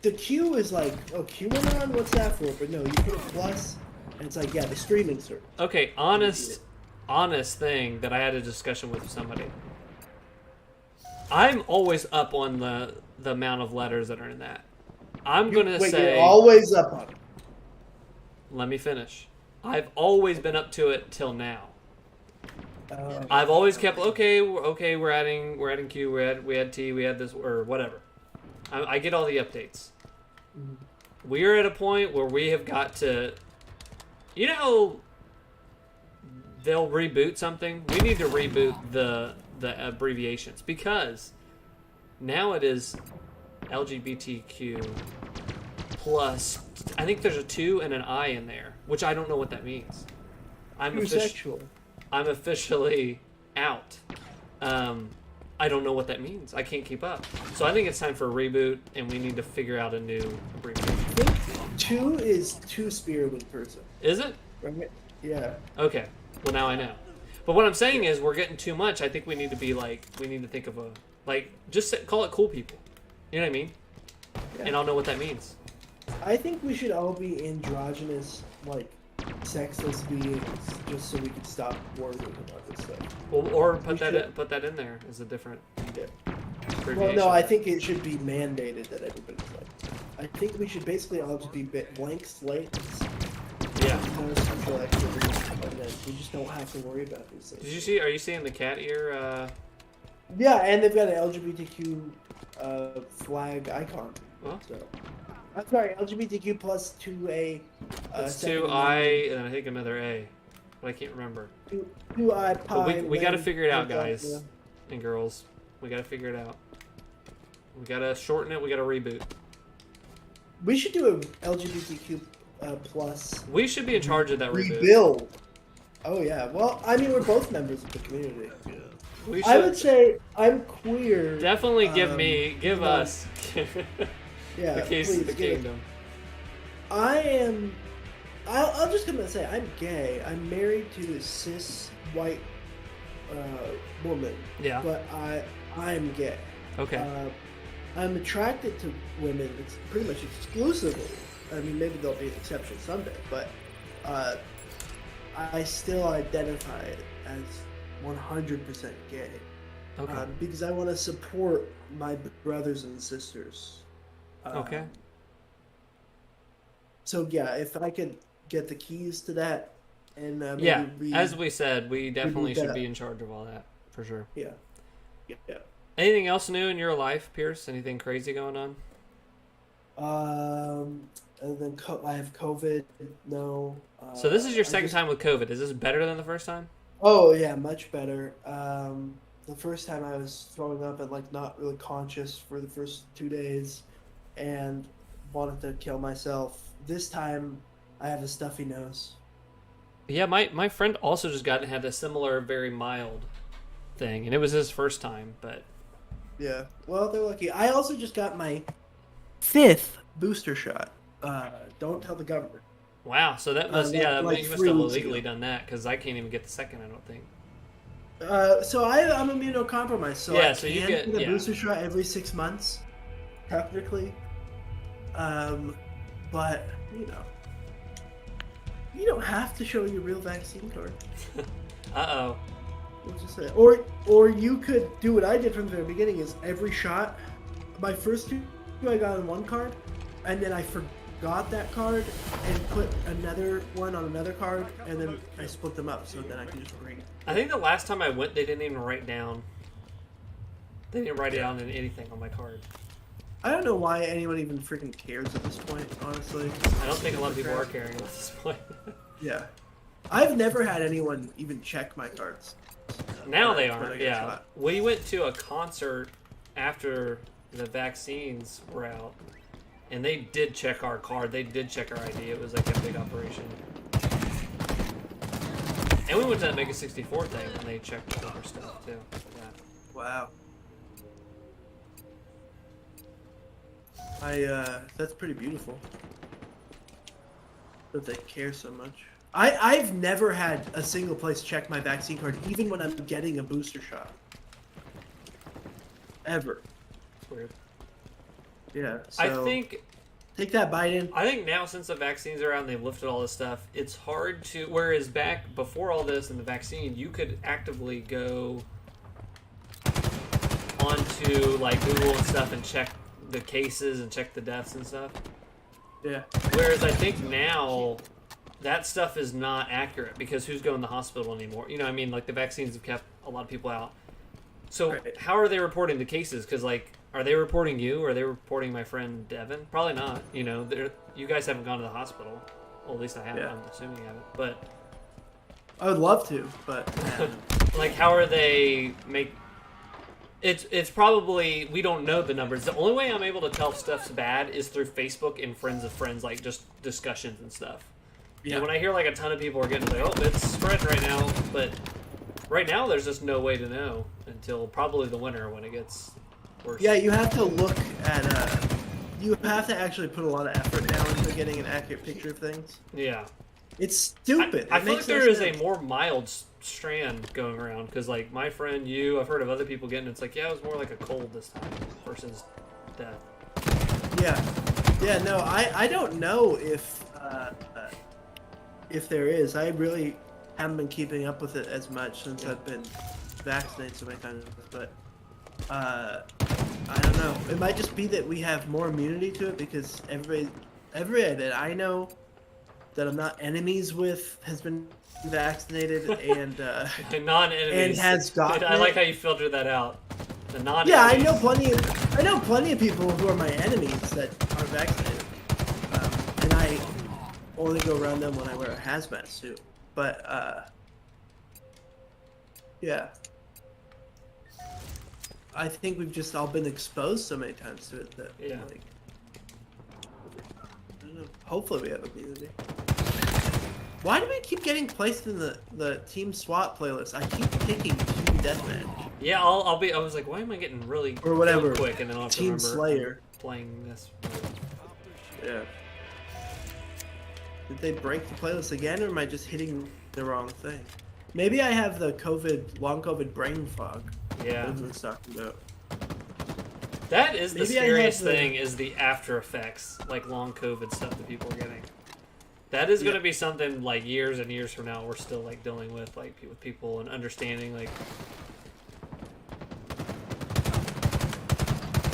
The Q is like, oh, QAnon, what's that for? But no, you put a plus, and it's like, yeah, the streaming service. Okay, honest thing that I had a discussion with somebody. I'm always up on the amount of letters that are in that. I'm gonna say. You're always up on it. Let me finish. I've always been up to it till now. Uh, I've always kept we're adding Q, we had T, we had this or whatever. I get all the updates. We are at a point where we have got to, they'll reboot something. We need to reboot the abbreviations because now it is LGBTQ plus. I think there's a 2 and an I in there, which I don't know what that means. I'm officially out. I don't know what that means. I can't keep up. So I think it's time for a reboot, and we need to figure out a new abbreviation. I think 2 is two-spirited person. Is it? Right? Yeah. Okay. Well, now I know. But what I'm saying is we're getting too much. I think we need to be like, we need to think of call it cool people. You know what I mean? Yeah. And I'll know what that means. I think we should all be androgynous, sexless beings, just so we can stop worrying about this stuff. Well, or We should. put that in there as a different Yeah. abbreviation. Well, no, I think it should be mandated that everybody's like. I think we should basically all just be blank slates. Yeah. No sexual activity, and then we just don't have to worry about these things. Did you see? Are you seeing the cat ear? Yeah, and they've got an LGBTQ flag icon. Well, So, I'm sorry, LGBTQ plus 2A. it's second 2I and I think another A, but I can't remember. 2I But pi. we got to leg, figure it out, leg, guys yeah. and girls. We got to figure it out. We got to shorten it. We got to reboot. We should do a LGBTQ plus We should be in charge of that reboot. rebuild. Oh yeah. Well, I mean, we're both members of the community. We I should would say I'm queer. definitely give no. us Yeah, the keys to please the give it. kingdom. I am. I'll just come and say I'm gay. I'm married to a cis white woman. Yeah. But I'm gay. Okay. I'm attracted to women. It's pretty much exclusively. I mean, maybe there'll be an exception someday, but I still identify as 100% gay. Okay. Because I want to support my brothers and sisters. Okay. So yeah, if I could get the keys to that, and maybe Yeah, as we said, we definitely should that. be in charge of all that for sure. Yeah, yeah. Anything else new in your life, Pierce? Anything crazy going on? And then I have COVID. No. So this is your I second just- time with COVID. Is this better than the first time? Oh yeah, much better. The first time I was throwing up and like not really conscious for the first 2 days, and wanted to kill myself. This time, I have a stuffy nose. Yeah, my friend also just had a similar, very mild thing, and it was his first time. But Yeah. Well, they're lucky. I also just got my 5th booster shot. Don't tell the government. wow, so that must like you must 3 have weeks illegally ago. done that because I can't even get the second. I don't think. So I'm immunocompromised, so Yeah, I so can you get- get a yeah. booster shot every 6 months, technically. But you don't have to show your real vaccine card. Uh-oh. We'll just say, or you could do what I did from the very beginning: is every shot, my first 2 I got on one card, and then I forgot that card and put another one on another card, and then I split them up so then I can just bring. I think the last time I went, they didn't even write down. They didn't write down anything on my card. I don't know why anyone even freaking cares at this point, honestly. I don't think a lot of people are caring at this point. Yeah. I've never had anyone even check my cards. Now they When I aren't. get Yeah, shot. we went to a concert after the vaccines were out, and they did check our card. They did check our ID. It was like a big operation. And we went to that Mega 64 thing, and they checked our stuff too. Yeah. Wow. That's pretty beautiful. That they care so much. I've never had a single place check my vaccine card, even when I'm getting a booster shot. Ever. It's weird. Yeah. I So, think take that, Biden. now since the vaccines are out and they've lifted all this stuff, it's hard to. Whereas back before all this and the vaccine, you could actively go onto like Google and stuff and check the cases and check the deaths and stuff. Yeah. Whereas I think now that stuff is not accurate because who's going to the hospital anymore? You know, I mean, like the vaccines have kept a lot of people out. So Right. how are they reporting the cases? Because like, are they reporting you? Or are they reporting my friend Devin? Probably not. You know, you guys haven't gone to the hospital. Well, at least I haven't. Yeah. I'm assuming you haven't. But I would love to, but like, how are they make? It's probably we don't know the numbers. The only way I'm able to tell if stuff's bad is through Facebook and friends of friends, like just discussions and stuff. yeah. And when I hear like a ton of people are getting like, oh, it's spreading right now, but right now there's just no way to know until probably the winter when it gets worse. Yeah, you have to look at you have to actually put a lot of effort now into getting an accurate picture of things. Yeah. It's stupid. I It feel like makes no there is a sense. more mild strand going around because like my friend, I've heard of other people getting. It's like, yeah, it was more like a cold this time versus death. Yeah, no, I don't know if there is. I really haven't been keeping up with it as much since I've been vaccinated so many times. But I don't know. It might just be that we have more immunity to it because everybody that I know that I'm not enemies with has been vaccinated and The non-enemies. And has gotten I like it. how you filtered that out. The non-enemies. yeah, I know plenty of people who are my enemies that aren't vaccinated, and I only go around them when I wear a hazmat suit. But yeah, I think we've just all been exposed so many times to it that Yeah. like, I don't know. Hopefully we have immunity. Why do we keep getting placed in the Team SWAT playlist? I keep picking Team Deathmatch Yeah, I was like, why am I getting really or whatever. real quick and then I'll have to Team remember Slayer. playing this. Yeah. Did they break the playlist again, or am I just hitting the wrong thing? Maybe I have the long COVID brain fog. Yeah. Everyone's talking about. That is the Maybe I have scariest the- thing is the after effects, like long COVID stuff that people are getting. That is going to Yeah. be something like years and years from now we're still like dealing with, like with people and understanding like.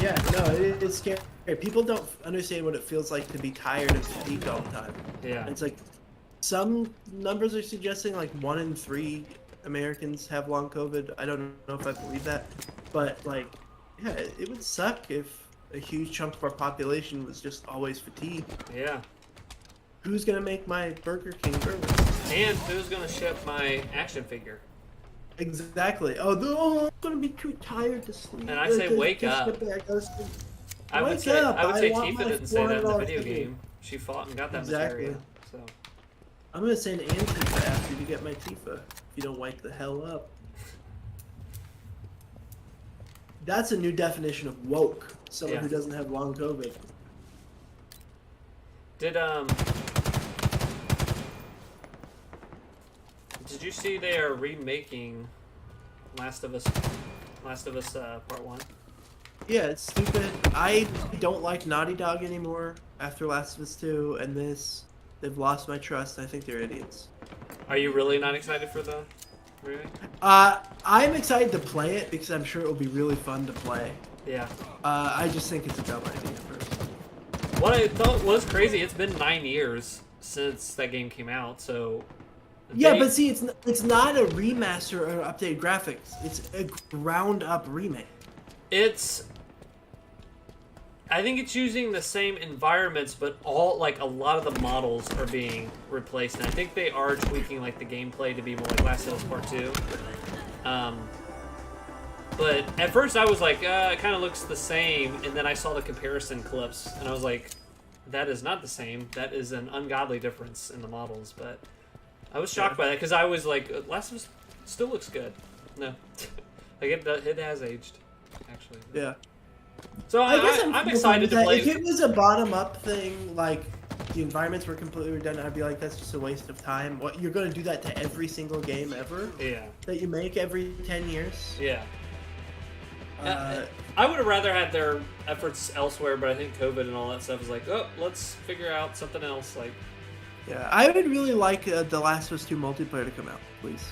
Yeah, Yeah, no, it's scary. People don't understand what it feels like to be tired and fatigued all the time. Yeah. And it's like some numbers are suggesting like 1 in 3 Americans have long COVID. I don't know if I believe that, but like, yeah, it would suck if a huge chunk of our population was just always fatigued. Yeah. Who's gonna make my Burger King burger? And who's gonna ship my action figure? Exactly. Oh, I'm gonna be too tired to sleep. And I say, wake up. I would say Tifa didn't say that in the video game. She fought and got that materia. So I'm gonna send Antifa after you to get my Tifa if you don't wake the hell up. That's a new definition of woke. Someone who doesn't have long COVID. Did you see they are remaking Last of Us Part 1? Yeah, it's stupid. I don't like Naughty Dog anymore after Last of Us 2 and this. They've lost my trust. I think they're idiots. Are you really not excited for the remake? I'm excited to play it because I'm sure it will be really fun to play. Yeah. I just think it's a dumb idea personally. What I thought was crazy, it's been 9 years since that game came out, so... Yeah, but see, it's not a remaster or updated graphics. It's a ground-up remake. I think it's using the same environments, but a lot of the models are being replaced, and I think they are tweaking, like, the gameplay to be more like Last of Us Part 2. But at first I was like, it kind of looks the same, and then I saw the comparison clips, and I was like, that is not the same. That is an ungodly difference in the models, but I was shocked by that, because I was like, Last of Us still looks good. No. Like, it has aged, actually. Yeah. So I'm excited to play. If it was a bottom-up thing, like the environments were completely redundant, I'd be like, that's just a waste of time. What, you're going to do that to every single game ever? Yeah. That you make every 10 years? Yeah. I would have rather had their efforts elsewhere, but I think COVID and all that stuff is like, oh, let's figure out something else. Like, yeah, I would really like The Last of Us 2 multiplayer to come out, please.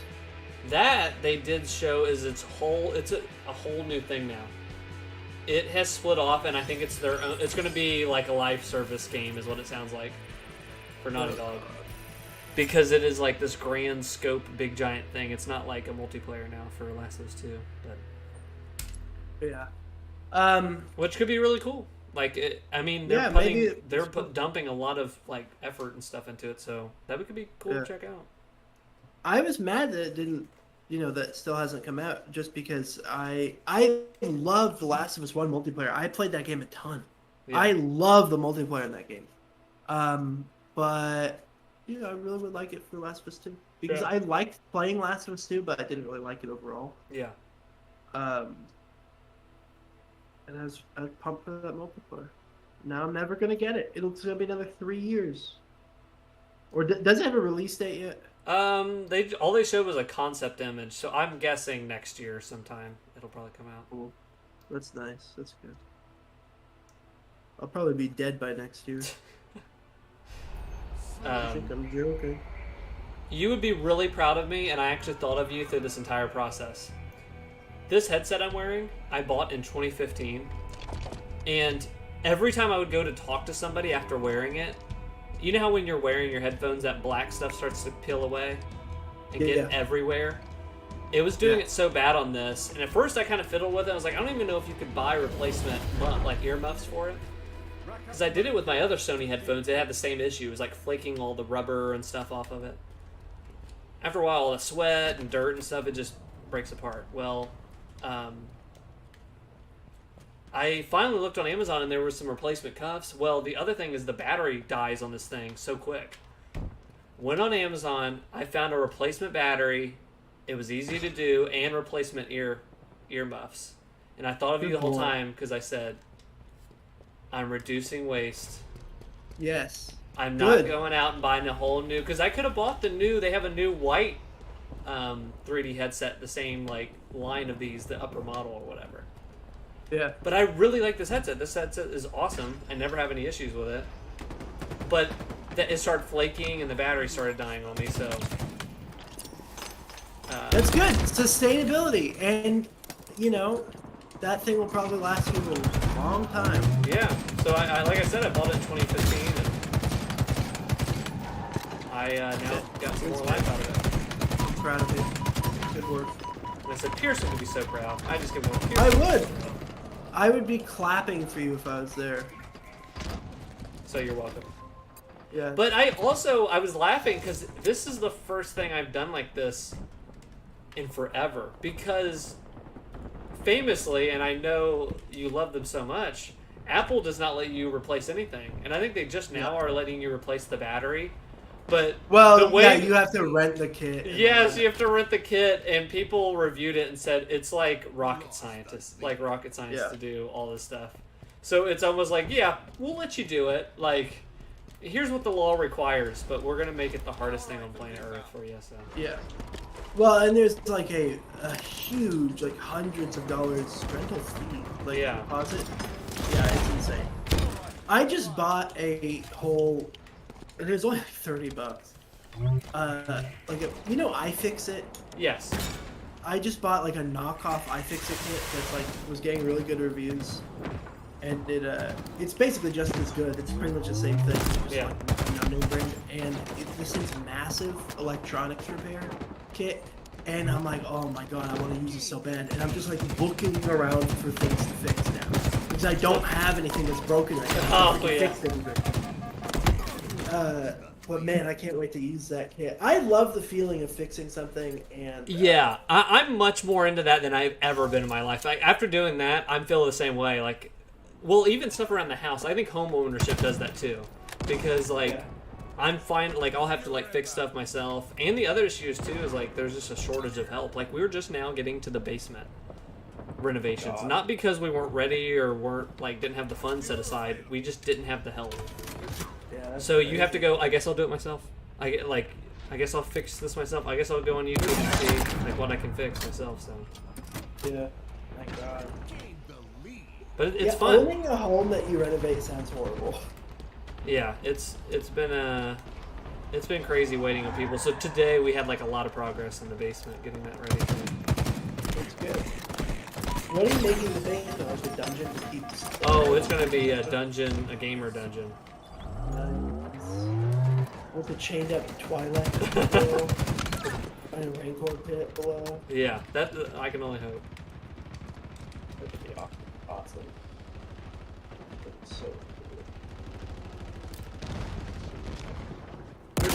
That they did show is it's a whole new thing now. It has split off, and I think it's their own. It's going to be like a live service game, is what it sounds like for Naughty Dog, because it is like this grand scope, big giant thing. It's not like a multiplayer now for Last of Us 2, but yeah, which could be really cool. Like, they're dumping a lot of like effort and stuff into it, so that could be cool to check out. I was mad that it didn't. That still hasn't come out, just because I love The Last of Us 1 multiplayer. I played that game a ton. Yeah. I love the multiplayer in that game. But, I really would like it for Last of Us 2. Because I liked playing Last of Us 2, but I didn't really like it overall. Yeah. And I was pumped for that multiplayer. Now I'm never going to get it. It's going to be another 3 years. Or does it have a release date yet? All they showed was a concept image, so I'm guessing next year sometime it'll probably come out. Cool. That's nice. That's good. I'll probably be dead by next year. I think I'm joking. You would be really proud of me, and I actually thought of you through this entire process. This headset I'm wearing, I bought in 2015, and every time I would go to talk to somebody after wearing it, you know how when you're wearing your headphones, that black stuff starts to peel away and get everywhere? It was doing it so bad on this, and at first I kind of fiddled with it. I was like, I don't even know if you could buy replacement earmuffs for it. Because I did it with my other Sony headphones. It had the same issue. It was like flaking all the rubber and stuff off of it. After a while, all the sweat and dirt and stuff, it just breaks apart. Well, I finally looked on Amazon and there were some replacement cuffs. Well, the other thing is the battery dies on this thing so quick. Went on Amazon, I found a replacement battery. It was easy to do, and replacement earmuffs. And I thought of you the whole time because I said, I'm reducing waste. Yes. I'm not going out and buying a whole new, because I could have bought they have a new white 3D headset, the same line of these, the upper model or whatever. Yeah. But I really like this headset. This headset is awesome. I never have any issues with it. But it started flaking and the battery started dying on me, so... That's good. Sustainability. And, that thing will probably last you Long time. Yeah. So I like I said, I bought it in 2015, and I now got some more life out of it. I'm proud of you. Good work. And I said Pearson would be so proud. I just give him a I Pearson. would. I would be clapping for you if I was there. So you're welcome. Yeah. But I was laughing because this is the first thing I've done like this in forever. Because famously, and I know you love them so much, Apple does not let you replace anything. And I think they just now are letting you replace the battery. But the way, yeah, you have to rent the kit. Yes, you have to rent the kit, and people reviewed it and said it's like rocket science to do all this stuff. So it's almost like, yeah, we'll let you do it. Like, here's what the law requires, but we're gonna make it the hardest thing on planet Earth for you. So Yeah. Well, and there's like a huge, like hundreds of dollars rental fee, like deposit. Yeah, it's insane. I just bought a whole. It was only like $30. iFixit. Yes. I just bought like a knockoff iFixit kit that's like was getting really good reviews, and it's basically just as good. It's pretty much the same thing. Just like no brand, and this thing's massive electronics repair kit. And I'm like, oh my god, I want to use this so bad. And I'm just like looking around for things to fix now because I don't have anything that's broken right now. Fix anything. But man, I can't wait to use that kit. I love the feeling of fixing something, and I'm much more into that than I've ever been in my life. Like after doing that, I'm feeling the same way. Like, well, even stuff around the house. I think home ownership does that too, because I'm fine. Like I'll have to like fix stuff myself, and the other issues too is like there's just a shortage of help. Like we were just now getting to the basement renovations, not because we weren't ready or didn't have the funds set aside. We just didn't have the help. So you have to go. I guess I'll do it myself. I guess I'll fix this myself. I guess I'll go on YouTube and see like what I can fix myself. So yeah, my god. But it's fun. Owning a home that you renovate sounds horrible. Yeah, it's been crazy waiting on people. So today we had like a lot of progress in the basement getting that ready. That's good. What are you making the basement? Like a dungeon to keep? Oh, it's gonna be a dungeon, a gamer dungeon. With the chained up Twilight below, and a Rancor pit below. Yeah, that I can only hope. That'd be awesome. That's so cool.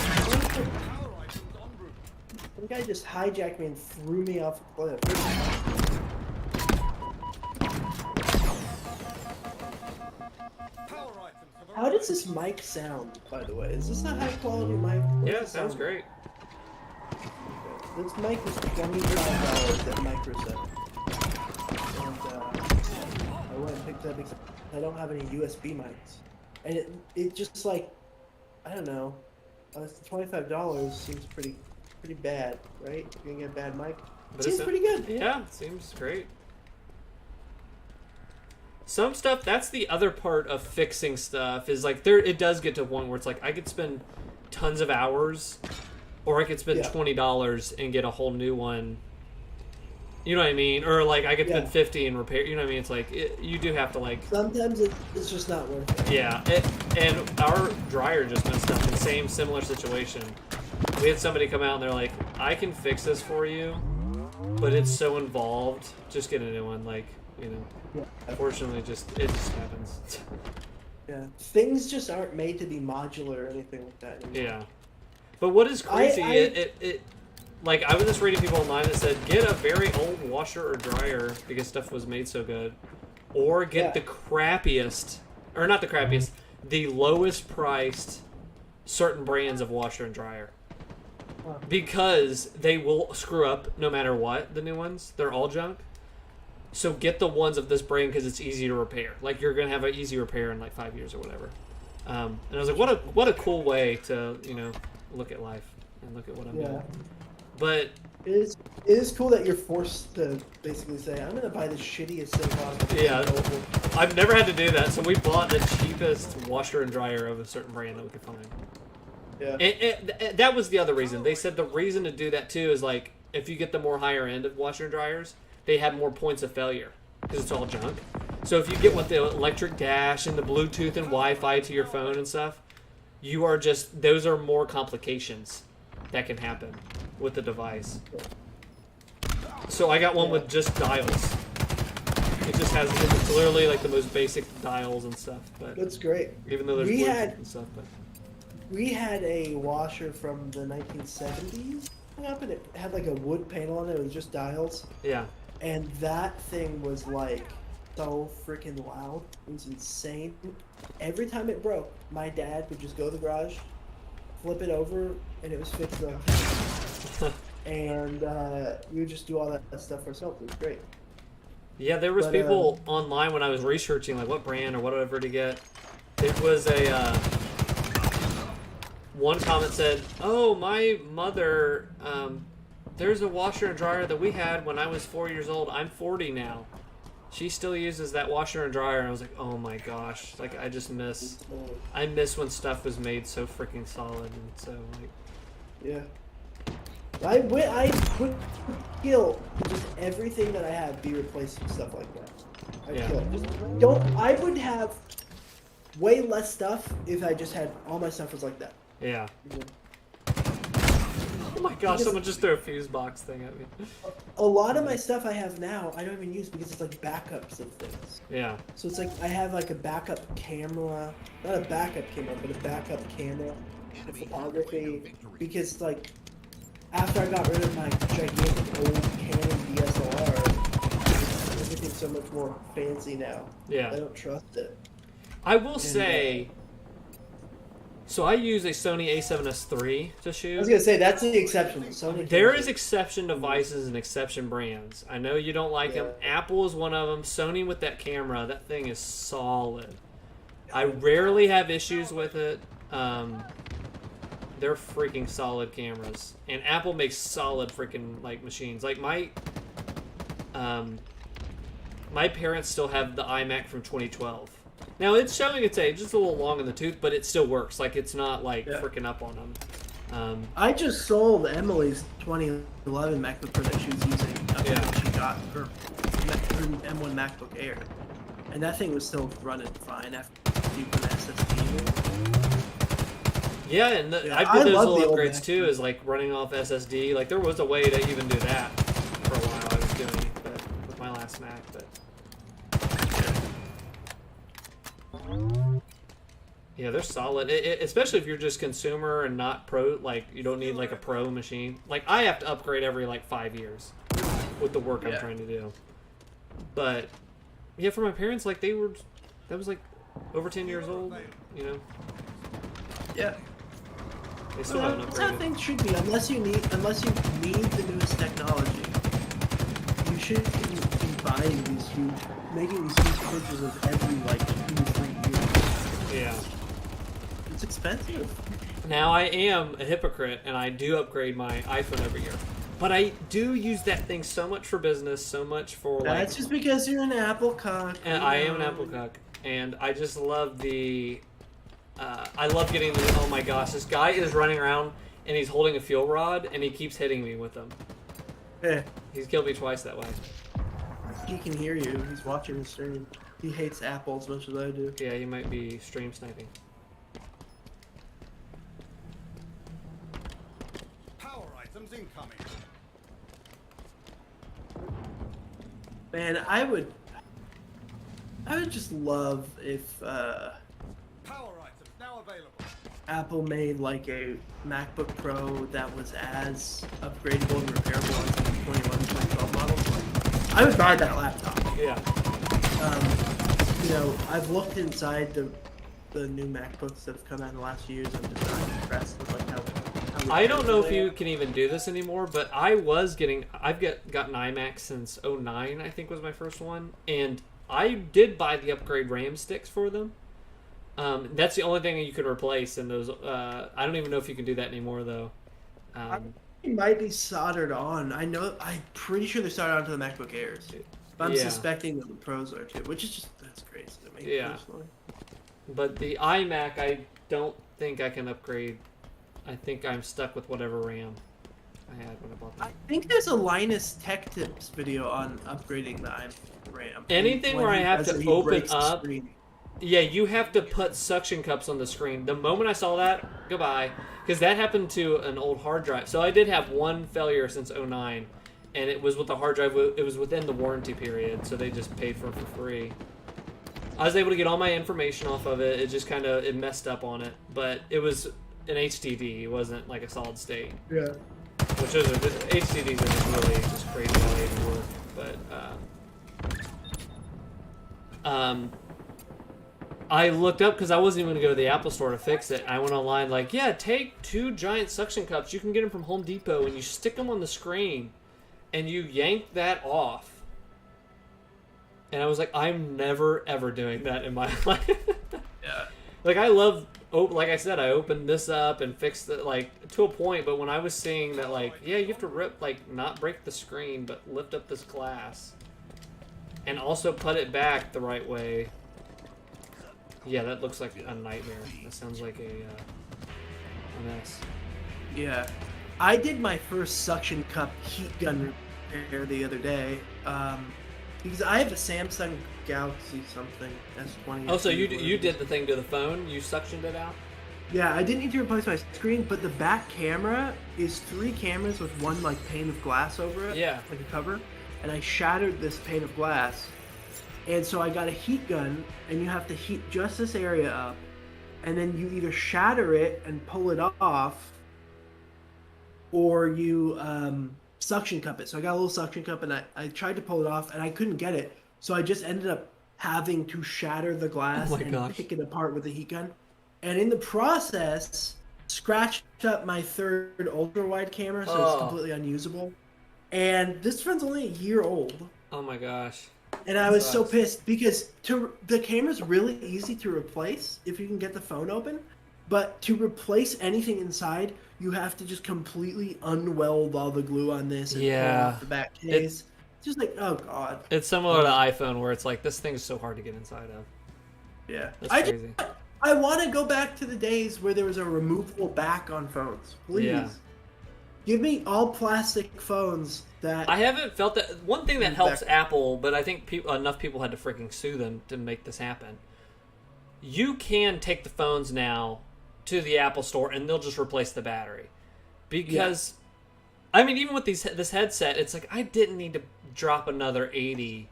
Some guy just hijacked me and threw me off a cliff. How does this mic sound, by the way? Is this a high quality mic? Yeah, it sounds great. This mic was $25 at Microsoft. And I went and picked it up because I don't have any USB mics. And it just like, I don't know, $25 seems pretty bad, right? You're gonna get a bad mic. It seems pretty good. Yeah, it seems great. Some stuff, that's the other part of fixing stuff, is like it does get to a point where it's like I could spend tons of hours, or I could spend $20 and get a whole new one. You know what I mean? Or like I could spend $50 and repair. You know what I mean? It's like you do have to like. Sometimes it's just not worth it. Yeah, and our dryer just messed up. In the similar situation. We had somebody come out and they're like, "I can fix this for you, but it's so involved. Just get a new one." Like, you know. Yeah. Unfortunately, it just happens. Yeah, things just aren't made to be modular or anything like that anymore. Yeah, but what is crazy? Like I was just reading people online that said get a very old washer or dryer because stuff was made so good, or get the crappiest, or not the crappiest, the lowest priced certain brands of washer and dryer. Because they will screw up no matter what. The new ones, they're all junk. So get the ones of this brand because it's easy to repair. Like you're gonna have an easy repair in like 5 years or whatever. And I was like, what a cool way to look at life and look at what I'm doing. But it is cool that you're forced to basically say, I'm gonna buy the shittiest thing possible. Yeah, I've never had to do that. So we bought the cheapest washer and dryer of a certain brand that we could find. Yeah. And that was the other reason. They said the reason to do that too is like if you get the more higher end of washer and dryers, they have more points of failure because it's all junk. So if you get with the electric dash and the Bluetooth and Wi-Fi to your phone and stuff, you are just, those are more complications that can happen with the device. So I got one with just dials. It just has, it's literally like the most basic dials and stuff. But That's great. even though there's We Bluetooth had- and stuff, but We had a washer from the 1970s hung up, and it had like a wood panel on it. It was just dials, yeah. and that thing was like so freaking loud. It was insane. Every time it broke, my dad would just go to the garage, flip it over, and it was fixed up. And we would just do all that stuff ourselves. It was great. Yeah, there was But, people online when I was researching like what brand or whatever to get. It was a one comment said, "Oh, my mother, there's a washer and dryer that we had when I was 4 years old. I'm 40 now. She still uses that washer and dryer." And I was like, "Oh my gosh!" Like I just miss. I miss when stuff was made so freaking solid and so like. Yeah. I would kill just everything that I have be replaced with stuff like that. I'd Yeah. kill it. Just don't. I would have way less stuff if I just had all my stuff was like that. Yeah. You know? Oh my gosh! Someone just threw a fuse box thing at me. A lot of my stuff I have now, I don't even use because it's like backups of things. Yeah. So it's like I have like a backup camera, not a backup camera, but a backup camera for photography. Because like after I got rid of my gigantic old Canon DSLR, everything's so much more fancy now. Yeah. I don't trust it. I will say. So I use a Sony A7S III to I shoot. was gonna say that's the exception. Sony. There is exception devices and exception brands. I know you don't like them. Apple is one of them. Sony with that camera, that thing is solid. I rarely have issues with it. They're freaking solid cameras, and Apple makes solid freaking like machines. Like my parents still have the iMac from 2012. Now it's showing its age, it's a little long in the tooth, but it still works. Like it's not like freaking up on them. I just sold Emily's 2011 MacBook Pro that she was using. She got her M1 MacBook Air, and that thing was still running fine after you put SSD in it. Yeah, and I did those little upgrades too, is like running off SSD. Like there was a way to even do that for a while. I was doing it with my last Mac, but yeah, they're solid. Especially if you're just consumer and not pro. Like you don't need like a pro machine. Like I have to upgrade every like 5 years with the work I'm trying to do. But yeah, for my parents, like that was like over 10 years old. You know. Yeah. They still haven't That's how upgraded. things should be. Unless you need the newest technology, you shouldn't be buying making these huge purchases every like 2 to 3 years. Yeah. It's expensive. Now I am a hypocrite and I do upgrade my iPhone every year. But I do use that thing so much for business, so much for like. That's just because you're an Apple cock. And I am an Apple cuck, and I just love the. I love getting the. Oh my gosh, this guy is running around and he's holding a fuel rod and he keeps hitting me with them. Yeah. He's killed me twice that way. He can hear you. He's watching the stream. He hates Apple as much as I do. Yeah, he might be stream sniping. Power items incoming. Man, I would just love if Power items now available. Apple made like a MacBook Pro that was as upgradable and repairable as the 2011, 2012 models. I would buy that laptop. Yeah. You know, I've looked inside the new MacBooks that have come out in the last few years. I'm just not impressed with like how I don't know if you can even do this anymore, but I've gotten iMac since 09, I think was my first one, and I did buy the upgrade RAM sticks for them. That's the only thing you could replace in those. I don't even know if you can do that anymore though. It might be soldered on. I'm pretty sure they're soldered onto the MacBook Airs. But I'm suspecting that the Pros are too, which is that's crazy to me. Yeah. Personally. But the iMac, I don't think I can upgrade. I think I'm stuck with whatever RAM. I had when I bought I that. think there's a Linus Tech Tips video on upgrading the RAM. Anything When where I he have does to it, he open breaks the up. screen. Yeah, you have to put suction cups on the screen. The moment I saw that, goodbye. Because that happened to an old hard drive. So I did have one failure since '09, and it was with the hard drive. It was within the warranty period, so they just paid for it for free. I was able to get all my information off of it. It just kind of it messed up on it, but it was an HDD. It wasn't like a solid state. Yeah. Which is HDDs are just really just crazy how they work. But I looked up because I wasn't even going to go to the Apple Store to fix it. I went online like, yeah, take 2 giant suction cups. You can get them from Home Depot, and you stick them on the screen, and you yank that off. And I was like, I'm never ever doing that in my life. Yeah. Like I love, like I said, I opened this up and fixed it like to a point. But when I was seeing that, like, yeah, you have to rip, like, not break the screen, but lift up this glass, and also put it back the right way. Yeah, that looks like a nightmare. That sounds like a mess. Yeah. I did my first suction cup heat gun repair the other day. Because I have a Samsung Galaxy something S20. Oh, so you did the thing to the phone? You suctioned it out? Yeah, I didn't need to replace my screen, but the back camera is 3 cameras with one like pane of glass over it. Yeah. Like a cover. And I shattered this pane of glass. And so I got a heat gun, and you have to heat just this area up, and then you either shatter it and pull it off, or you suction cup it. So I got a little suction cup, and I tried to pull it off, and I couldn't get it. So I just ended up having to shatter the glass and pick it apart with a heat gun. And in the process, scratched up my 3rd ultra-wide camera, so it's completely unusable. And this phone's only a year old. Oh my gosh. And I was so pissed because the camera's really easy to replace if you can get the phone open, but to replace anything inside, you have to just completely unweld all the glue on this and pull off the back case. It's just like, oh god. It's similar to iPhone where it's like this thing's so hard to get inside of. Yeah, That's crazy. I want to go back to the days where there was a removable back on phones. Please. Yeah. Give me all plastic phones that... I haven't felt that. One thing that helps Apple, but I think enough people had to freaking sue them to make this happen. You can take the phones now to the Apple Store and they'll just replace the battery. Because, I mean, even with this headset, it's like I didn't need to drop another $80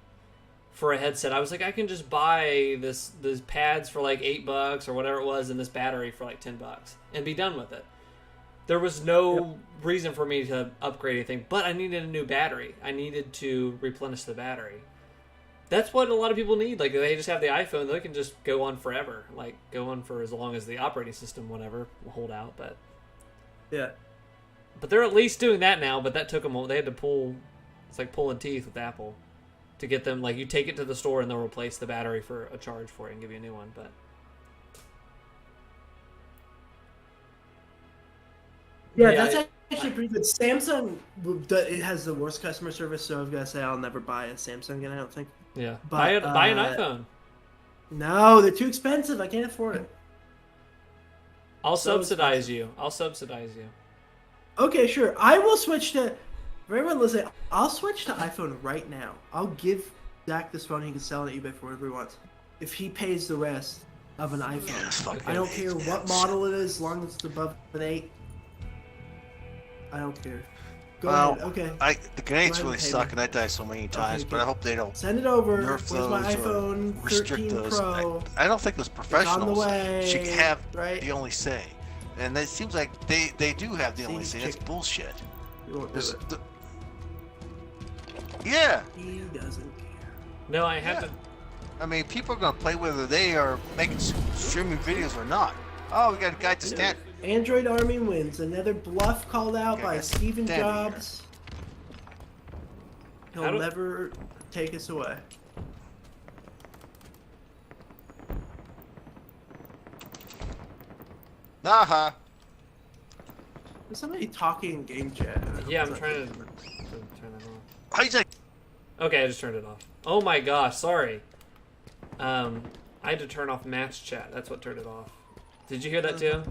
for a headset. I was like, I can just buy these pads for like $8 or whatever it was, and this battery for like $10 and be done with it. There was no reason for me to upgrade anything, but I needed a new battery. I needed to replenish the battery. That's what a lot of people need. Like, they just have the iPhone, they can just go on forever. Like, go on for as long as the operating system, whatever, will hold out. But Yeah. But they're at least doing that now, but that took them, they had to pull, it's like pulling teeth with Apple to get them, like, you take it to the store and they'll replace the battery for a charge for it and give you a new one, but... Yeah, that's actually pretty good. Samsung, it has the worst customer service, so I've got to say I'll never buy a Samsung again, I don't think. Yeah, But, buy an iPhone. No, they're too expensive. I can't afford it. I'll So subsidize you. I'll subsidize you. Okay, sure. I will switch to... For everyone listening, I'll switch to iPhone right now. I'll give Zach this phone. He can sell it on eBay for whatever he wants. If he pays the rest of an iPhone. I don't care what model it is, as long as it's above an 8. I don't care. Go ahead. Okay. The grenades Go ahead really and pay suck, me. and I die so many times, but I hope they don't Send it over. nerf Where's my those iPhone or restrict 13 those. Pro? I don't think those professionals way, should have right? the only say. And it seems like they do have the only say. That's chicken. bullshit. You won't do it. Yeah. He doesn't care. No, I had to... I mean, people are going to play whether they are making streaming videos or not. Oh, we got a guy to stand. Android Army wins. Another bluff called out by Stephen stand Jobs. I He'll don't- never take us away. Aha. There's somebody talking in game chat. Yeah, I'm trying to turn it off. How you say? Okay, I just turned it off. Oh my gosh, sorry. I had to turn off match chat. That's what turned it off. Did you hear that too?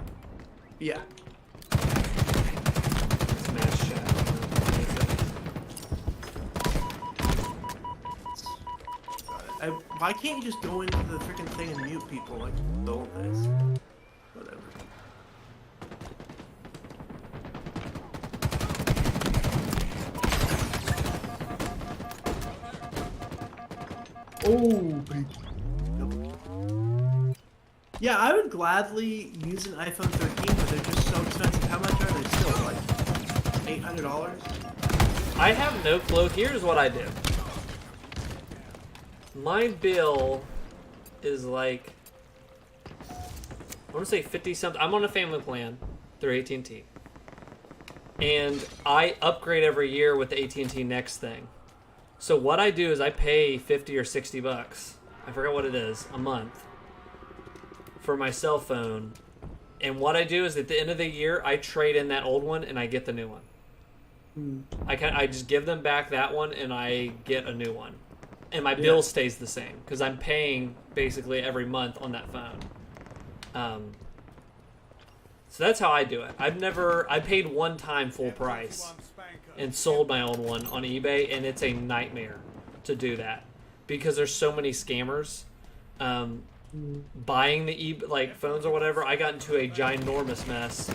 Yeah. It's match chat. Why can't you just go into the freaking thing and mute people like the old days? Whatever. Oh, baby. Yeah, I would gladly use an iPhone 13, but they're just so expensive. How much are they still? Like $800? I have no clue. Here's what I do. My bill is like, I want to say 50 something. I'm on a family plan through AT&T. And I upgrade every year with the AT&T Next thing. So what I do is I pay 50 or 60 bucks. I forgot what it is, a month for my cell phone. And what I do is at the end of the year, I trade in that old one and I get the new one. I just give them back that one and I get a new one. And my bill stays the same because I'm paying basically every month on that phone. So that's how I do it. I paid one time full price and sold my old one on eBay, and it's a nightmare to do that because there's so many scammers buying the phones or whatever. I got into a ginormous mess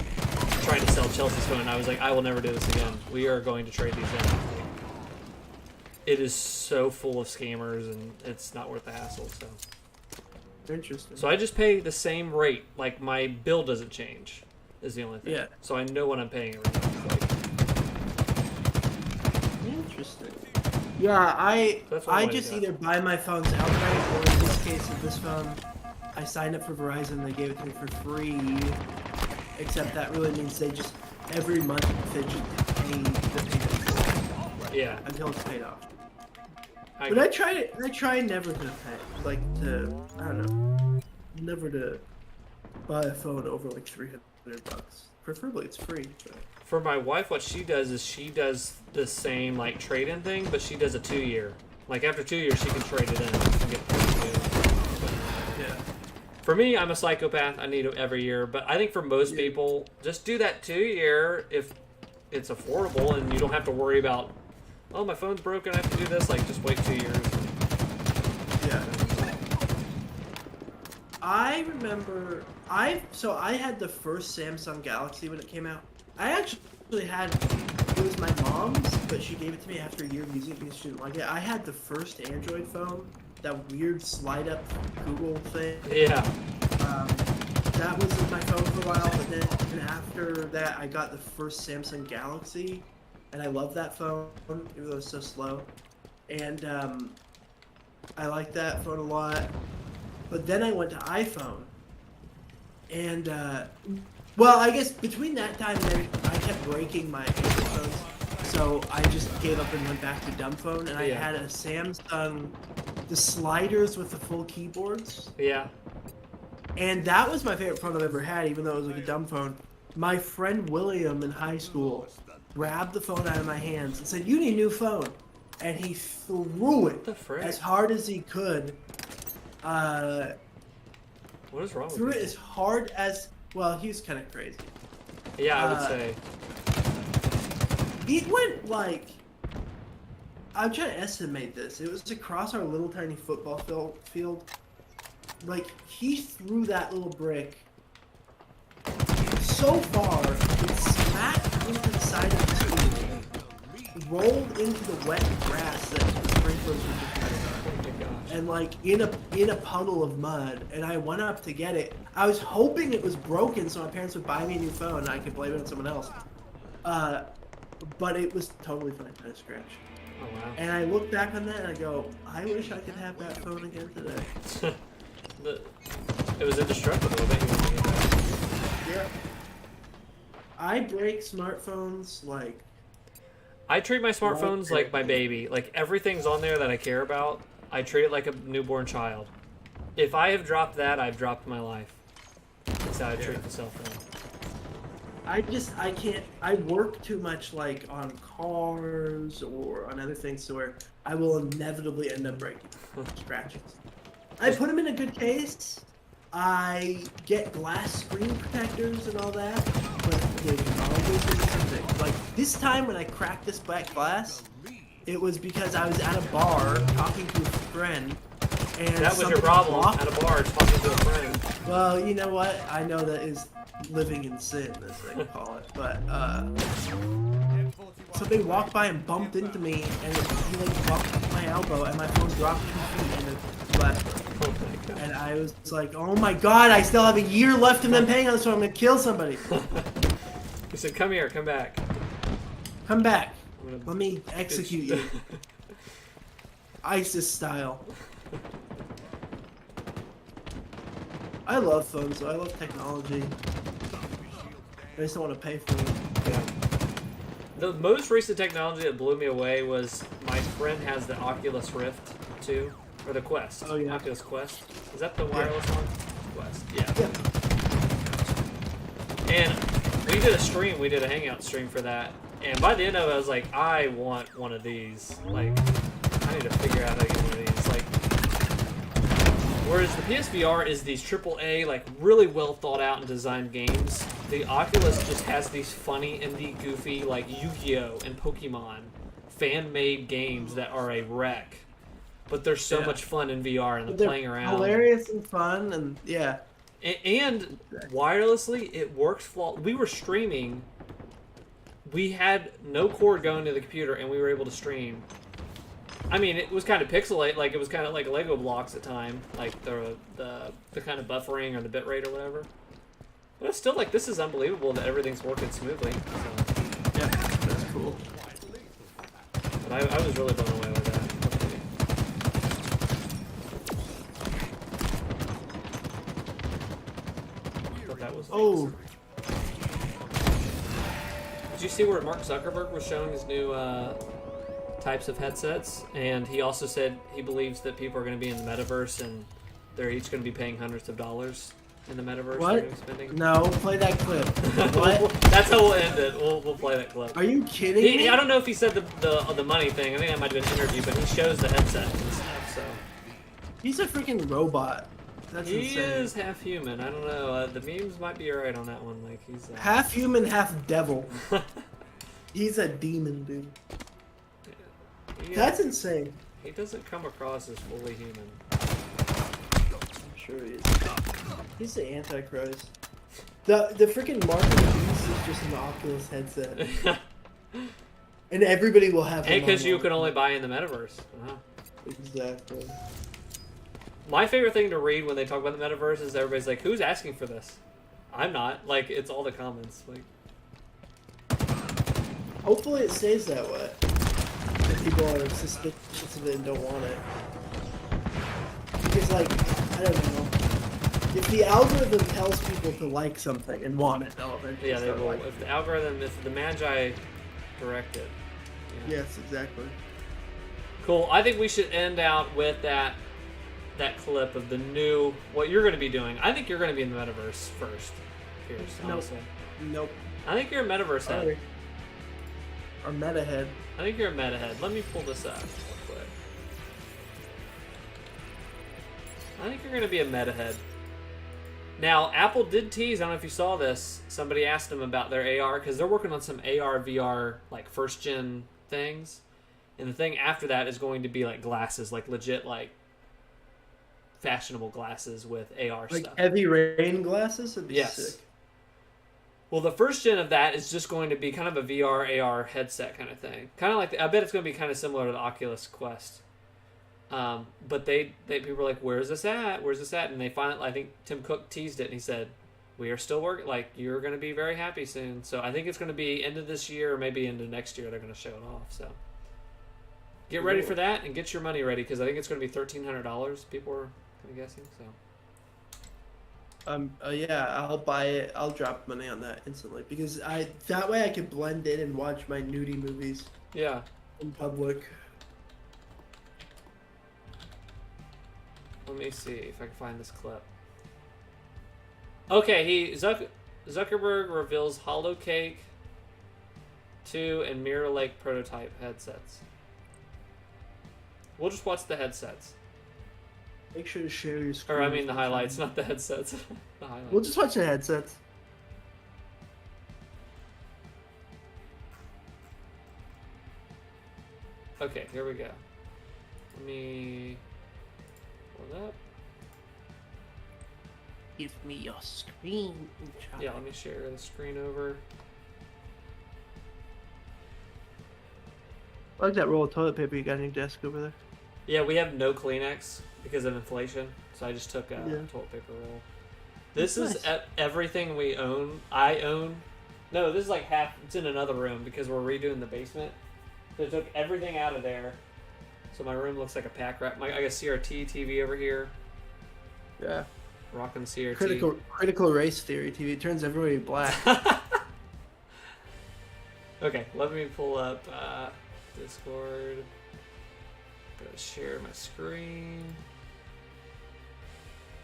trying to sell Chelsea's phone. I was like, I will never do this again. We are going to trade these in. It is so full of scammers, and it's not worth the hassle. Interesting. So I just pay the same rate. Like, my bill doesn't change, is the only thing. Yeah. So I know what I'm paying every month. Interesting. Yeah, I just either buy my phones outright, or in this case, with this phone, I signed up for Verizon and they gave it to me for free. Except that really means they just, every month, they just pay the payment. Yeah. Until it's paid off. But I try never to pay, I don't know, never to buy a phone over like $300. Preferably it's free. But. For my wife, what she does is she does the same like trade-in thing, but she does a 2-year. Like after 2 years, she can trade it in and get it. Yeah. For me, I'm a psychopath. I need it every year, but I think for most people, just do that 2-year if it's affordable and you don't have to worry about. Oh, my phone's broken, I have to do this. Like, just wait 2 years. Yeah. I remember, I had the first Samsung Galaxy when it came out. I actually had, it was my mom's, but she gave it to me after a year of using it because she didn't like it. I had the first Android phone, that weird slide-up Google thing. Yeah. That was in my phone for a while, but then after that, I got the first Samsung Galaxy. And I love that phone, even though it's so slow. And I like that phone a lot. But then I went to iPhone. And, well, I guess between that time and then, I kept breaking my Android phones. So I just gave up and went back to dumb phone. And I had a Samsung, the sliders with the full keyboards. Yeah. And that was my favorite phone I've ever had, even though it was like a dumb phone. My friend William in high school grabbed the phone out of my hands and said, "You need a new phone," and he threw it as hard as he could. What is wrong with Threw it as hard as, well, he was kind of crazy. Yeah, I would say. He went like, I'm trying to estimate this. It was across our little tiny football field. Like, he threw that little brick so far, it smacked into the side of the school, rolled into the wet grass that the sprinklers were just cutting on, and like in a puddle of mud. And I went up to get it. I was hoping it was broken so my parents would buy me a new phone and I could blame it on someone else. But it was totally fine. I scratched. Oh wow. And I look back on that and I go, I wish I could have that phone again today. It was indestructible. I bet you wanted to get that. Yeah. I break smartphones like. I treat my smartphones like my baby. Like everything's on there that I care about. I treat it like a newborn child. If I have dropped that, I've dropped my life. That's how I treat the cell phone. I can't. I work too much like on cars or on other things to where I will inevitably end up breaking scratches. I put them in a good case. I get glass screen protectors and all that, but there's always been something. Like this time when I cracked this black glass, it was because I was at a bar talking to a friend, And That was your somebody problem walked- at a bar talking to a friend. Well, you know what? I know that is living in sin, as they call it. But somebody walked by and bumped into me, and he like bumped my elbow, and my phone dropped 2 feet and it left. Oh my god. And I was like, oh my god, I still have a year left of them paying on this, so I'm gonna kill somebody. He said, "Come here, come back." Come back. I'm gonna- Let me execute you. ISIS style. I love phones, though. I love technology. I just don't want to pay for it. Yeah. The most recent technology that blew me away was my friend has the Oculus Rift 2, or the Quest. Oh, yeah. Oculus Quest. Is that the wireless one? Quest. Yeah. Yeah. And we did a stream. We did a Hangout stream for that. And by the end of it, I was like, I want one of these. Like, I need to figure out how to get one of these. Like, whereas the PSVR is these AAA, like, really well thought out and designed games, the Oculus just has these funny, indie, goofy, like Yu-Gi-Oh! And Pokemon fan-made games that are a wreck. But they're so much fun in VR and They're playing around. hilarious and fun, and yeah. And wirelessly, it works flawlessly. We were streaming. We had no cord going to the computer, and we were able to stream. I mean, it was kind of pixelate, like it was kind of like Lego blocks at time, like the kind of buffering or the bitrate or whatever. But it's still like, this is unbelievable that everything's working smoothly. So. Yeah, that's cool. But I was really blown away with that. I thought that was Oh, Did you see where Mark Zuckerberg was showing his new types of headsets? And he also said he believes that people are going to be in the metaverse and they're each going to be paying hundreds of dollars in the metaverse. What? They're gonna be spending. no, play that clip. What? That's how we'll end it. We'll play that clip. Are you kidding me? I don't know if he said the money thing. I think that might have been an interview, but he shows the headset and stuff. So He's a freaking robot. That's he insane. is half human. I don't know. The memes might be right on that one. Like he's Half human, half devil. He's a demon, dude. he, That's insane. he doesn't come across as fully human. I'm sure he is. He's the Antichrist. The freaking mark of the beast is just an Oculus headset. And everybody will have Hey, them because you online. can only buy in the metaverse. Uh-huh. Exactly. My favorite thing to read when they talk about the metaverse is everybody's like, "Who's asking for this?" I'm not. Like, it's all the comments. Like, Hopefully it stays that way. If people are suspicious of it and don't want it. Because, like, I don't know. If the algorithm tells people to like something and want it, they'll eventually yeah, they start will. liking If the algorithm, if the magi direct it. it. Yes, exactly. Cool. I think we should end out with that clip of the new what you're going to be doing. I think you're going to be in the metaverse first. Pierce, Nope. honestly. Nope. I think you're a metaverse head. Sorry. Our meta head. I think you're a meta head. Let me pull this up real quick. I think you're going to be a meta head. Now, Apple did tease, I don't know if you saw this, somebody asked them about their AR, because they're working on some AR, VR, like, first-gen things. And the thing after that is going to be, like, glasses, like, legit, like, fashionable glasses with AR Like stuff. heavy rain glasses? That'd be Yes. sick. Well, the first gen of that is just going to be kind of a VR, AR headset kind of thing. Kind of like, I bet it's going to be kind of similar to the Oculus Quest. But they people were like, "Where's this at? Where's this at?" And they finally, I think Tim Cook teased it, and he said, "We are still working. Like, you're going to be very happy soon." So I think it's going to be end of this year, or maybe into next year. They're going to show it off. So get ready for that, and get your money ready, because I think it's going to be $1,300. People are kind of guessing. So Yeah, I'll buy it. I'll drop money on that instantly because that way I can blend in and watch my nudie movies yeah, in public. let me see if I can find this clip. Okay, Zuckerberg reveals Hollow Cake 2 and Mirror Lake prototype headsets. We'll just watch the headsets. Make sure to share your screen. Or I mean the highlights, not the headsets. The highlights. We'll just watch the headsets. Okay, here we go. Let me... up. Give me your screen. Yeah, let me share the screen over. I like that roll of toilet paper you got on your desk over there. Yeah, we have no Kleenex because of inflation, so I just took a Yeah. toilet paper roll. This That's is nice. everything we own. I own. No, this is like half. It's in another room because we're redoing the basement. So I took everything out of there. So my room looks like a pack rat. I got CRT TV over here. Yeah. Rocking CRT. Critical race theory TV turns everybody black. Okay, let me pull up Discord. Gotta share my screen.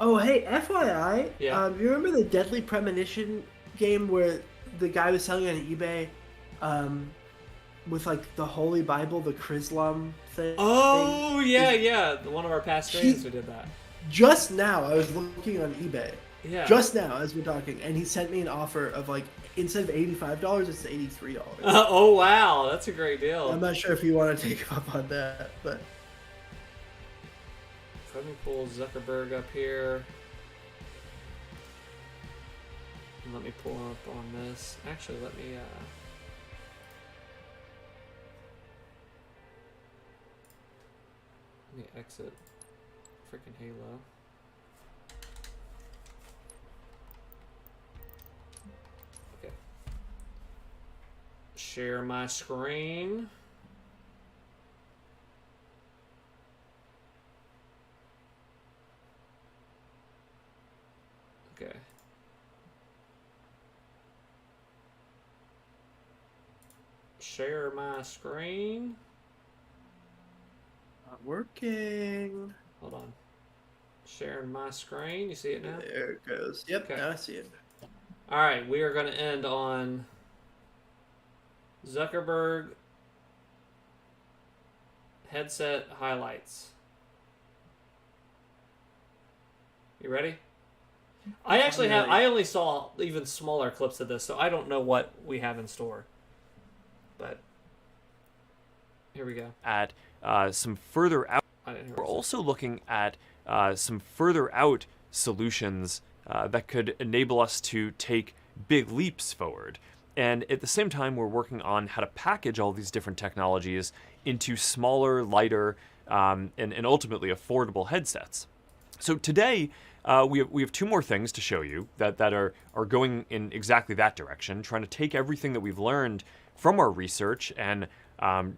Oh, hey, FYI, Yeah. you remember the Deadly Premonition game where the guy was selling on eBay with, like, the Holy Bible, the Chrislam thing? Oh yeah. One of our past streams we did that. Just now, I was looking on eBay. Yeah. Just now, as we're talking, and he sent me an offer of, like, instead of $85, it's $83. Oh wow, that's a great deal. I'm not sure if you want to take him up on that, but... Let me pull Zuckerberg up here. And let me pull up on this. Actually, let me exit freaking Halo. Okay. Share my screen. Okay. Share my screen. Not working. Hold on. Sharing my screen. You see it now? There it goes. Yep, Okay. now I see it. All right, we are going to end on Zuckerberg headset highlights. You ready? I actually have. I only saw even smaller clips of this, so I don't know what we have in store. But here we go. At some further out. I didn't hear We're what it also looking at some further out solutions that could enable us to take big leaps forward. And at the same time, we're working on how to package all these different technologies into smaller, lighter, and ultimately affordable headsets. So today, we have two more things to show you that are going in exactly that direction, trying to take everything that we've learned from our research and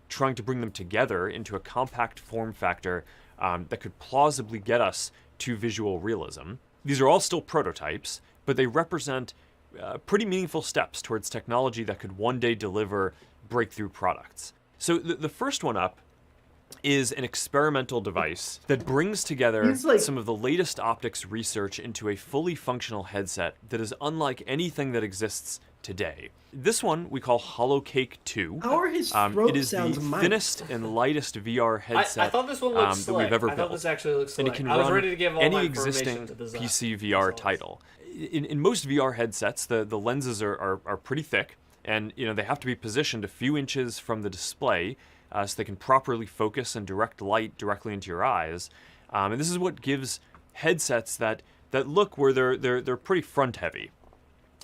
trying to bring them together into a compact form factor that could plausibly get us to visual realism. These are all still prototypes, but they represent pretty meaningful steps towards technology that could one day deliver breakthrough products. So the first one up is an experimental device that brings together some of the latest optics research into a fully functional headset that is unlike anything that exists today. This one we call HoloCake 2. How are his throat It is the sounds mild? thinnest and lightest VR headset I thought this one looked that we've slick. ever I thought built. this actually looks And slick. it can I was run ready to give all any my information existing to the PC VR results. title. In most VR headsets, the lenses are pretty thick, and they have to be positioned a few inches from the display so they can properly focus and direct light directly into your eyes. And this is what gives headsets that look where they're pretty front heavy.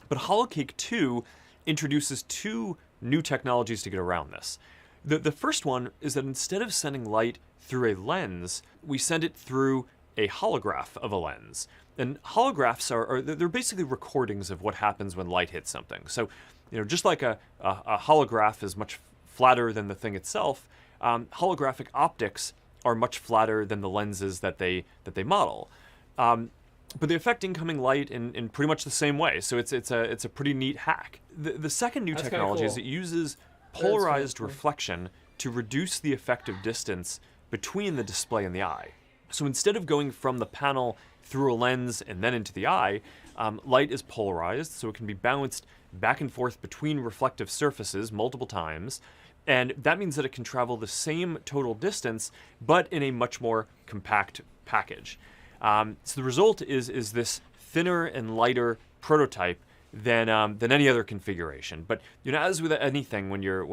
But HoloCake 2 introduces two new technologies to get around this. The first one is that instead of sending light through a lens, we send it through a holograph of a lens. And holographs they're basically recordings of what happens when light hits something. So, just like a holograph is much flatter than the thing itself, holographic optics are much flatter than the lenses that they model. But they affect incoming light in pretty much the same way. So it's a pretty neat hack. The second new That's technology kinda is cool. it uses polarized cool. reflection to reduce the effective distance between the display and the eye. So instead of going from the panel through a lens and then into the eye, light is polarized, so it can be bounced back and forth between reflective surfaces multiple times. And that means that it can travel the same total distance, but in a much more compact package. So the result is this thinner and lighter prototype than any other configuration. But as with anything, when you're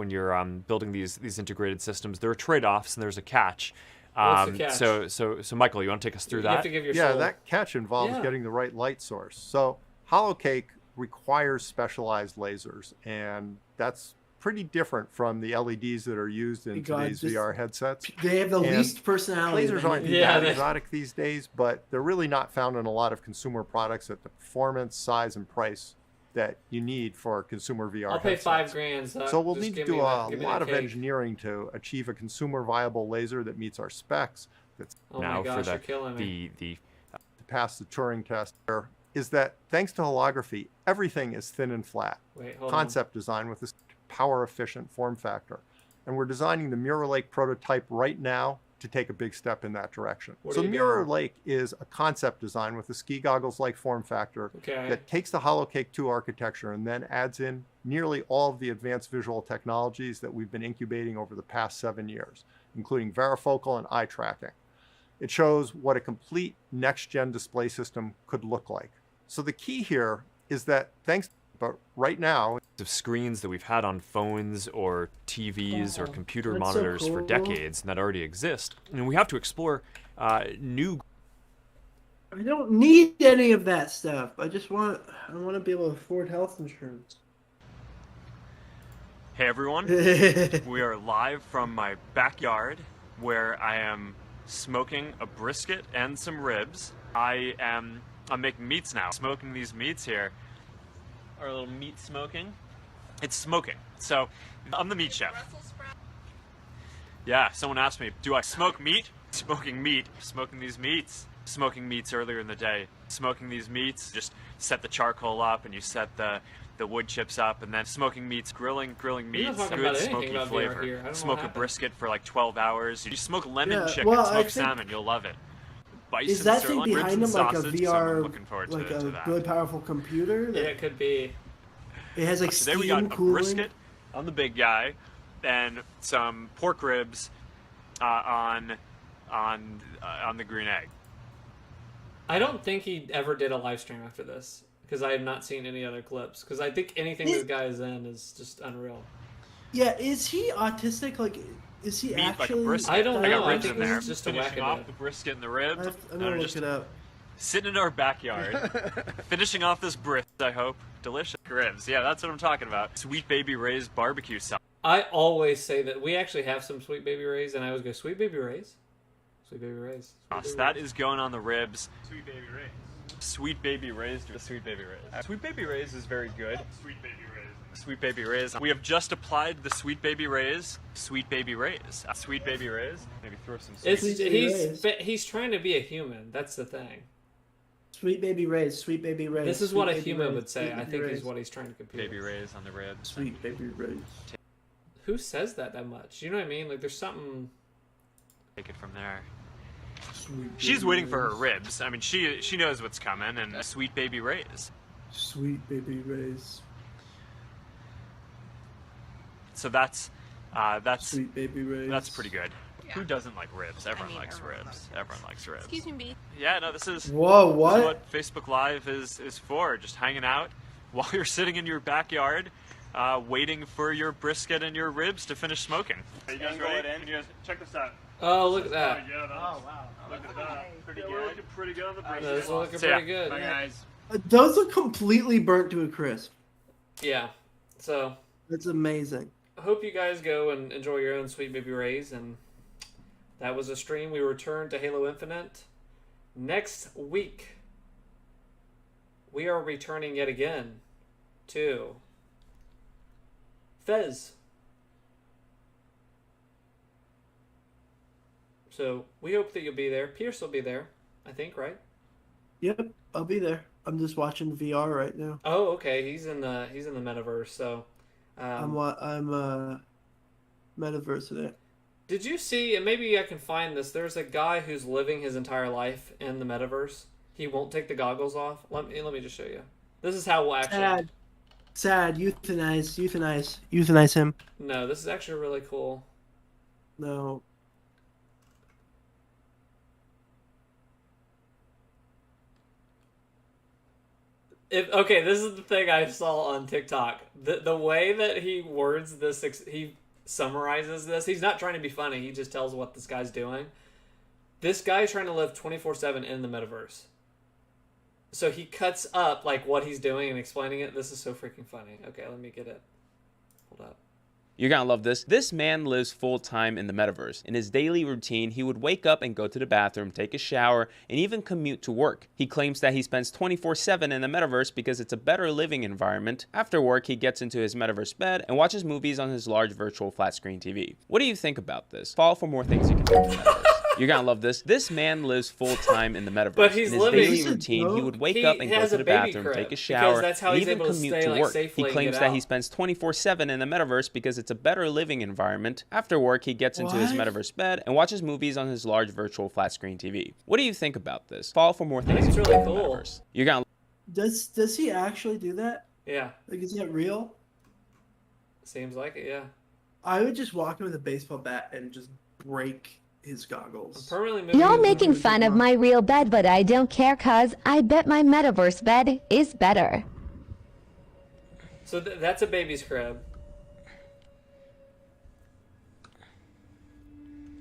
building these integrated systems, there are trade-offs and there's a catch. What's the catch? So Michael, you want to take us through You that? have to give your Yeah, soul. that catch involves Yeah. getting the right light source. So hollow cake requires specialized lasers, and that's pretty different from the LEDs that are used in God, today's just- VR headsets. They have the And least personality. Lasers of aren't anything. Yeah, that they- exotic these days, but they're really not found in a lot of consumer products at the performance, size, and price that you need for consumer VR I'll pay headsets. $5,000. So we'll Just need to give do me that- a give me lot that of cake. engineering to achieve a consumer viable laser that meets our specs, that's Oh now my gosh, for you're killing me. the to pass the Turing test. Is that thanks to holography, everything is thin and flat. Wait, hold Concept design with this power efficient form factor. And we're designing the Mirror Lake prototype right now to take a big step in that direction. What So are you Mirror doing? Lake is a concept design with a ski goggles like form factor on. Okay. that takes the Hollow Cake 2 architecture and then adds in nearly all of the advanced visual technologies that we've been incubating over the past 7 years, including varifocal and eye tracking. It shows what a complete next-gen display system could look like. So the key here is that but right now, of screens that we've had on phones or TVs or Oh, computer that's so monitors for cool. decades and that already exist, and we have to explore new. I don't need any of that stuff. I want to be able to afford health insurance. Hey everyone, we are live from my backyard where I am smoking a brisket and some ribs. I'm making meats now. Smoking these meats here. Our little meat smoking. It's smoking. So I'm the meat chef. Yeah, someone asked me, do I smoke meat? Smoking meat. Smoking these meats. Smoking meats earlier in the day. Smoking these meats. Just set the charcoal up and you set the wood chips up, and then smoking meats, grilling You're not meats, talking good about anything smoky about VR flavor. here. I don't know Smoke what a happened. brisket for like 12 hours. You smoke lemon Yeah, chicken, well, I smoke think- salmon, you'll love it. Bison Is that thing sirloin, ribs behind and him like a sausage, so I'm VR, looking forward like to a that. really powerful computer? Yeah, That it could be. it has like Today we steam got a cooling. brisket on the big guy, and some pork ribs on the green egg. I don't think he ever did a live stream after this because I have not seen any other clips. Because I think anything this guy is in is just unreal. Yeah, is he autistic? Like, is he Meat like a actually? brisket. I don't I know. got I ribs think in this there. is just a finishing wackadoo. off the brisket and the ribs. I'm and gonna just look it up. sitting in our backyard, finishing off this brisket. I hope delicious ribs. Yeah, that's what I'm talking about. Sweet Baby Ray's barbecue sauce. I always say that we actually have some Sweet Baby Rays, and I always go, Sweet Baby Rays? Sweet Baby Rays. Sweet Baby That Rays." is going on the ribs. Sweet Baby Ray's. Sweet Baby Ray's. Sweet Baby Ray's. Sweet Baby Ray's is very good. Sweet Baby Ray's. Sweet Baby Ray's. We have just applied the Sweet Baby Ray's. Sweet Baby Ray's. Sweet Baby Ray's. Maybe throw some sweet. It's, Sweet Baby Rays. he's trying to be a human. That's the thing. Sweet baby Ray's, sweet baby Ray's. This is sweet what a baby human Ray's, would say. sweet I baby think Ray's. is what he's trying to compete. Baby Ray's on the ribs. Sweet baby Ray's. Who says that much? You know what I mean? Like, there's something. Take it from there. Sweet She's baby waiting for her Ray's. ribs. I mean, she knows what's coming. And Sweet Baby Ray's. Sweet baby Ray's. So that's Sweet baby Ray's. that's pretty good. Yeah. Who doesn't like ribs? Everyone mean, likes everyone ribs. loves Everyone likes ribs. Excuse me, B. Yeah, no, this is Whoa, this is what? what Facebook Live is for. Just hanging out while you're sitting in your backyard, waiting for your brisket and your ribs to finish smoking. Are you guys ready? Can you guys check this out? Oh, look at that. Yeah, Oh wow. look at that. Pretty good. We're looking pretty good on the brisket. This is looking So, yeah. pretty good. Bye, guys. Those look completely burnt to a crisp. Yeah. So, That's amazing. I hope you guys go and enjoy your own Sweet Baby Rays. And that was a stream. We return to Halo Infinite next week. We are returning yet again to Fez. So we hope that you'll be there. Pierce will be there, I think, right? Yep, I'll be there. I'm just watching VR right now. Oh, okay. He's in the metaverse. So, I'm metaverse in it. did you see? And maybe I can find this. There's a guy who's living his entire life in the metaverse. He won't take the goggles off. Let me just show you. This is how we'll actually. Sad. Euthanize him. No, this is actually really cool. No. Okay, this is the thing I saw on TikTok. The way that he words this, he summarizes this. He's not trying to be funny. He just tells what this guy's doing. This guy's trying to live 24/7 in the metaverse. So he cuts up like what he's doing and explaining it. This is so freaking funny. Okay, let me get it. Hold up. You're gonna love this. This man lives full-time in the metaverse. In his daily routine, he would wake up and go to the bathroom, take a shower, and even commute to work. He claims that he spends 24/7 in the metaverse because it's a better living environment. After work, he gets into his metaverse bed and watches movies on his large virtual flat-screen TV. What do you think about this? Follow for more things you can do in the metaverse. You're gonna love this. This man lives full-time in the metaverse. But he's in his living- daily routine, he would wake He up and go has to a the baby bathroom, crib, take a because shower, that's how and he's even able to commute stay, to like, work. safely He and claims get that he out. spends 24/7 in the metaverse because it's a better living environment. After work, he gets into his What? metaverse bed and watches movies on his large virtual flat-screen TV. What do you think about this? Follow for more things think you it's can really do in the cool. metaverse. You're gonna Does he actually do that? Yeah, Like, is that real? seems like it. Yeah. I would just walk in with a baseball bat and just break his I'm goggles. permanently moving. Y'all to- making fun of my real bed, but I don't care cause I bet my metaverse bed is better. So that's a baby's crib.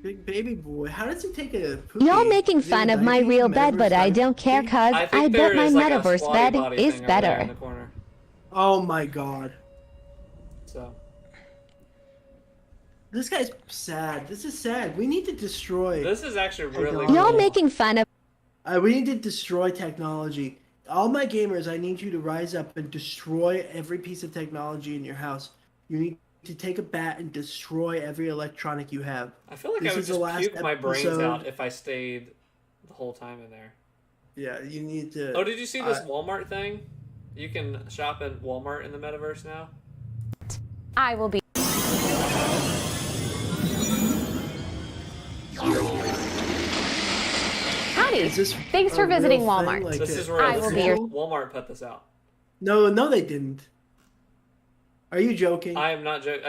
Big baby boy, how does he take a poopy? Y'all making Is it a fun of my diaper? real bed, but I Metaverse don't care diaper? cause I I think bet my there is like a metaverse squatty bed potty is thing over there in better. the corner. Oh my god. So This guy's sad. This is sad. We need to destroy. this is actually really Y'all Y'all cool. making fun of We need to destroy technology. All my gamers, I need you to rise up and destroy every piece of technology in your house. You need to take a bat and destroy every electronic you have. I feel like This I would is the just last puke my brains episode. out if I stayed the whole time in there. Yeah, you need to. Oh, did you see this Walmart thing? You can shop at Walmart in the metaverse now. I will be. Howdy. Is this Thanks a for visiting real thing? Walmart. Like This a- is where I will be your- Walmart put this out. No, they didn't. Are you joking? I am not joking.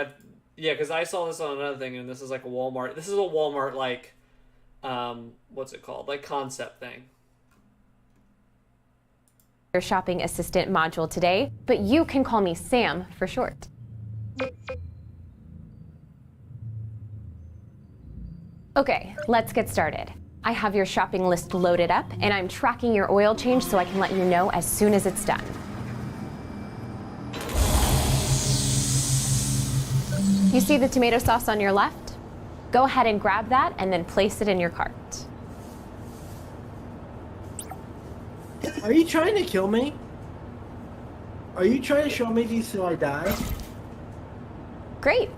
Yeah, because I saw this on another thing, and this is like a Walmart. This is a Walmart like, what's it called? Like concept thing. Your shopping assistant module today, but you can call me Sam for short. Okay, let's get started. I have your shopping list loaded up, and I'm tracking your oil change so I can let you know as soon as it's done. You see the tomato sauce on your left? Go ahead and grab that and then place it in your cart. Are you trying to kill me? Are you trying to show me these so I die? Great.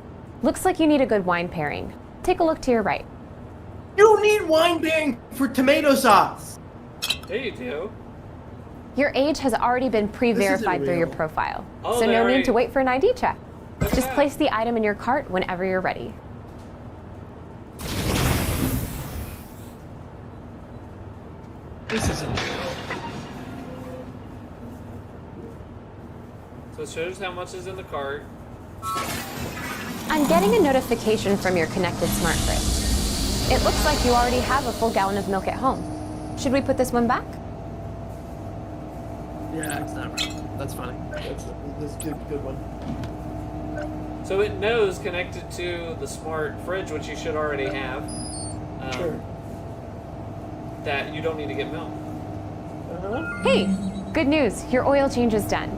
Looks like you need a good wine pairing. Take a look to your right. You don't need wine pairing for tomato sauce. Yeah, you do. Your age has already been pre-verified through your real. profile, Oh, so they no already- need to wait for an ID check. Just Okay. place the item in your cart whenever you're ready. This isn't. So it shows how much is in the cart. I'm getting a notification from your connected smart fridge. It looks like you already have a full gallon of milk at home. Should we put this one back? Yeah, it's not wrong. That's funny. That's a good one. So it knows connected to the smart fridge, which you should already have, Sure. that you don't need to get milk. Hey, good news. Your oil change is done.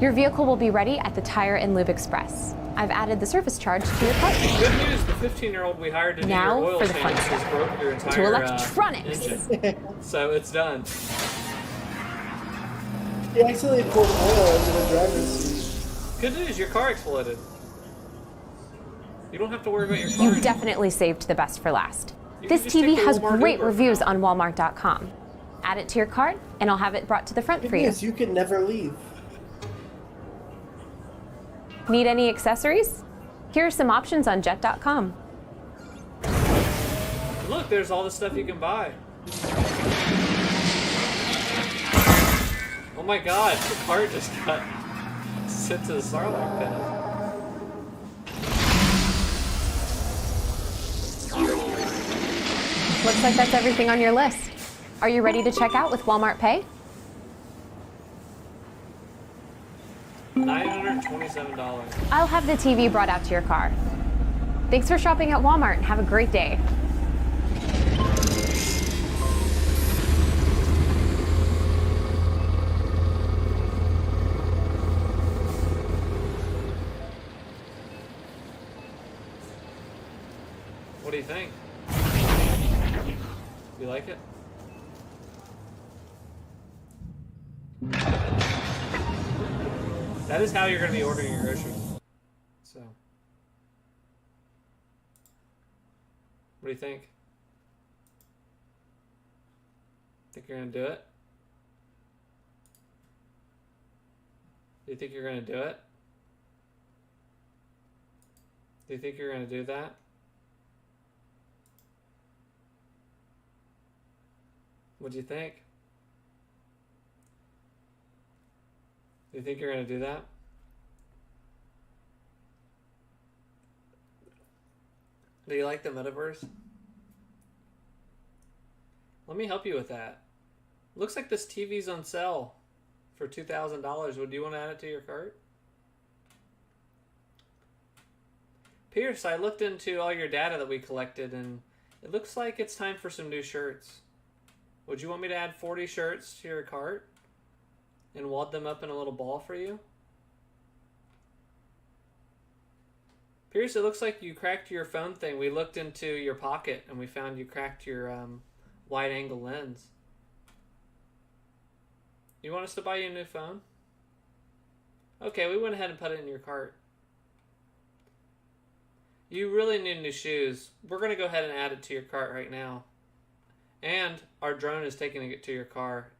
Your vehicle will be ready at the Tire and Lube Express. I've added the service charge to your cart. Good news, the 15-year-old we hired to do Now your oil for the change fun has broke your entire To electronics. engine. So it's done. He accidentally poured oil into the driver's seat. Good news, your car exploded. You don't have to worry about your car. You anymore. definitely saved the best for last. You can This just TV take the has Walmart great Uber for reviews now. on Walmart.com. Add it to your cart, and I'll have it brought to the front Good for you. news, you can never leave. Need any accessories? Here are some options on Jet.com. Look, there's all the stuff you can buy. Oh my god, the cart just got sent to the Sarlacc pit. Looks like that's everything on your list. Are you ready to check out with Walmart Pay? $927. I'll have the TV brought out to your car. Thanks for shopping at Walmart and have a great day. What do you think? You like it? That is how you're going to be ordering your groceries. So, what do you think? Think you're going to do it? Do you think you're going to do it? Do you think you're going to do that? What do you think? Do you think you're going to do that? Do you like the metaverse? Let me help you with that. Looks like this TV's on sale for $2,000. Would you want to add it to your cart? Pierce, I looked into all your data that we collected, and it looks like it's time for some new shirts. Would you want me to add 40 shirts to your cart and wad them up in a little ball for you? Pierce, it looks like you cracked your phone thing. We looked into your pocket and we found you cracked your wide angle lens. You want us to buy you a new phone? Okay, we went ahead and put it in your cart. You really need new shoes. We're going to go ahead and add it to your cart right now. And our drone is taking it to your car.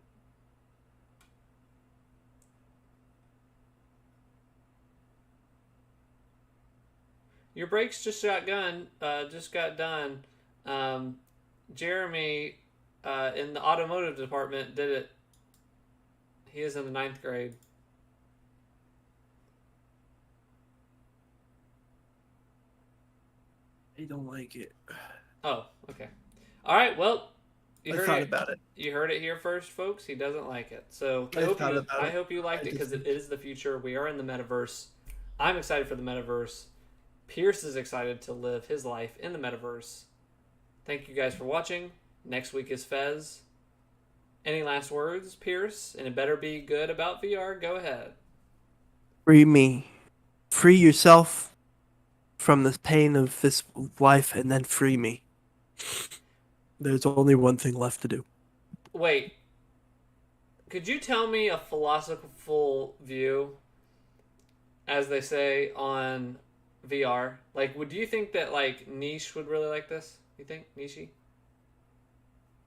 Your brakes just got done. Jeremy in the automotive department did it. He is in the 9th grade. I don't like it. Oh, okay. All right, well, I thought about it. You heard it here first, folks. He doesn't like it. So I hope you liked it because it is the future. We are in the metaverse. I'm excited for the metaverse. Pierce is excited to live his life in the metaverse. Thank you guys for watching. Next week is Fez. Any last words, Pierce? And it better be good about VR. Go ahead. Free me. Free yourself from the pain of this life and then free me. There's only one thing left to do. Wait. Could you tell me a philosophical view, as they say, on VR? Like, would you think that, like, Niche would really like this? You think? Nishi?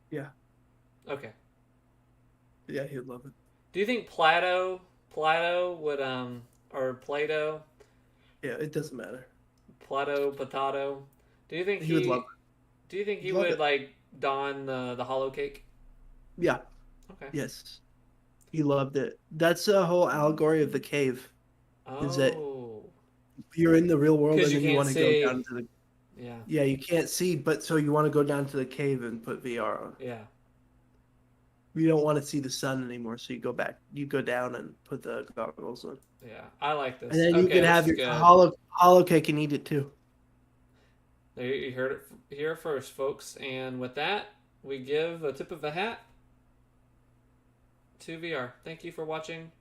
Yeah. Okay. Yeah, he'd love it. Do you think Plato would, or Plato? Yeah, it doesn't matter. Plato, Potato. Do you think he would love it? Do you think he would, like, don the hollow cake? Yeah. Okay. Yes. He loved it. That's the whole allegory of the cave. Oh. Is that you're in the real world and then you want to go down to the... Yeah. Yeah, you can't see, but so you want to go down to the cave and put VR on. Yeah. You don't want to see the sun anymore, so you go back. You go down and put the goggles on. Yeah, I like this. And then you can have your hollow cake and eat it too. There, you heard it here first, folks. And with that, we give a tip of the hat to VR. Thank you for watching.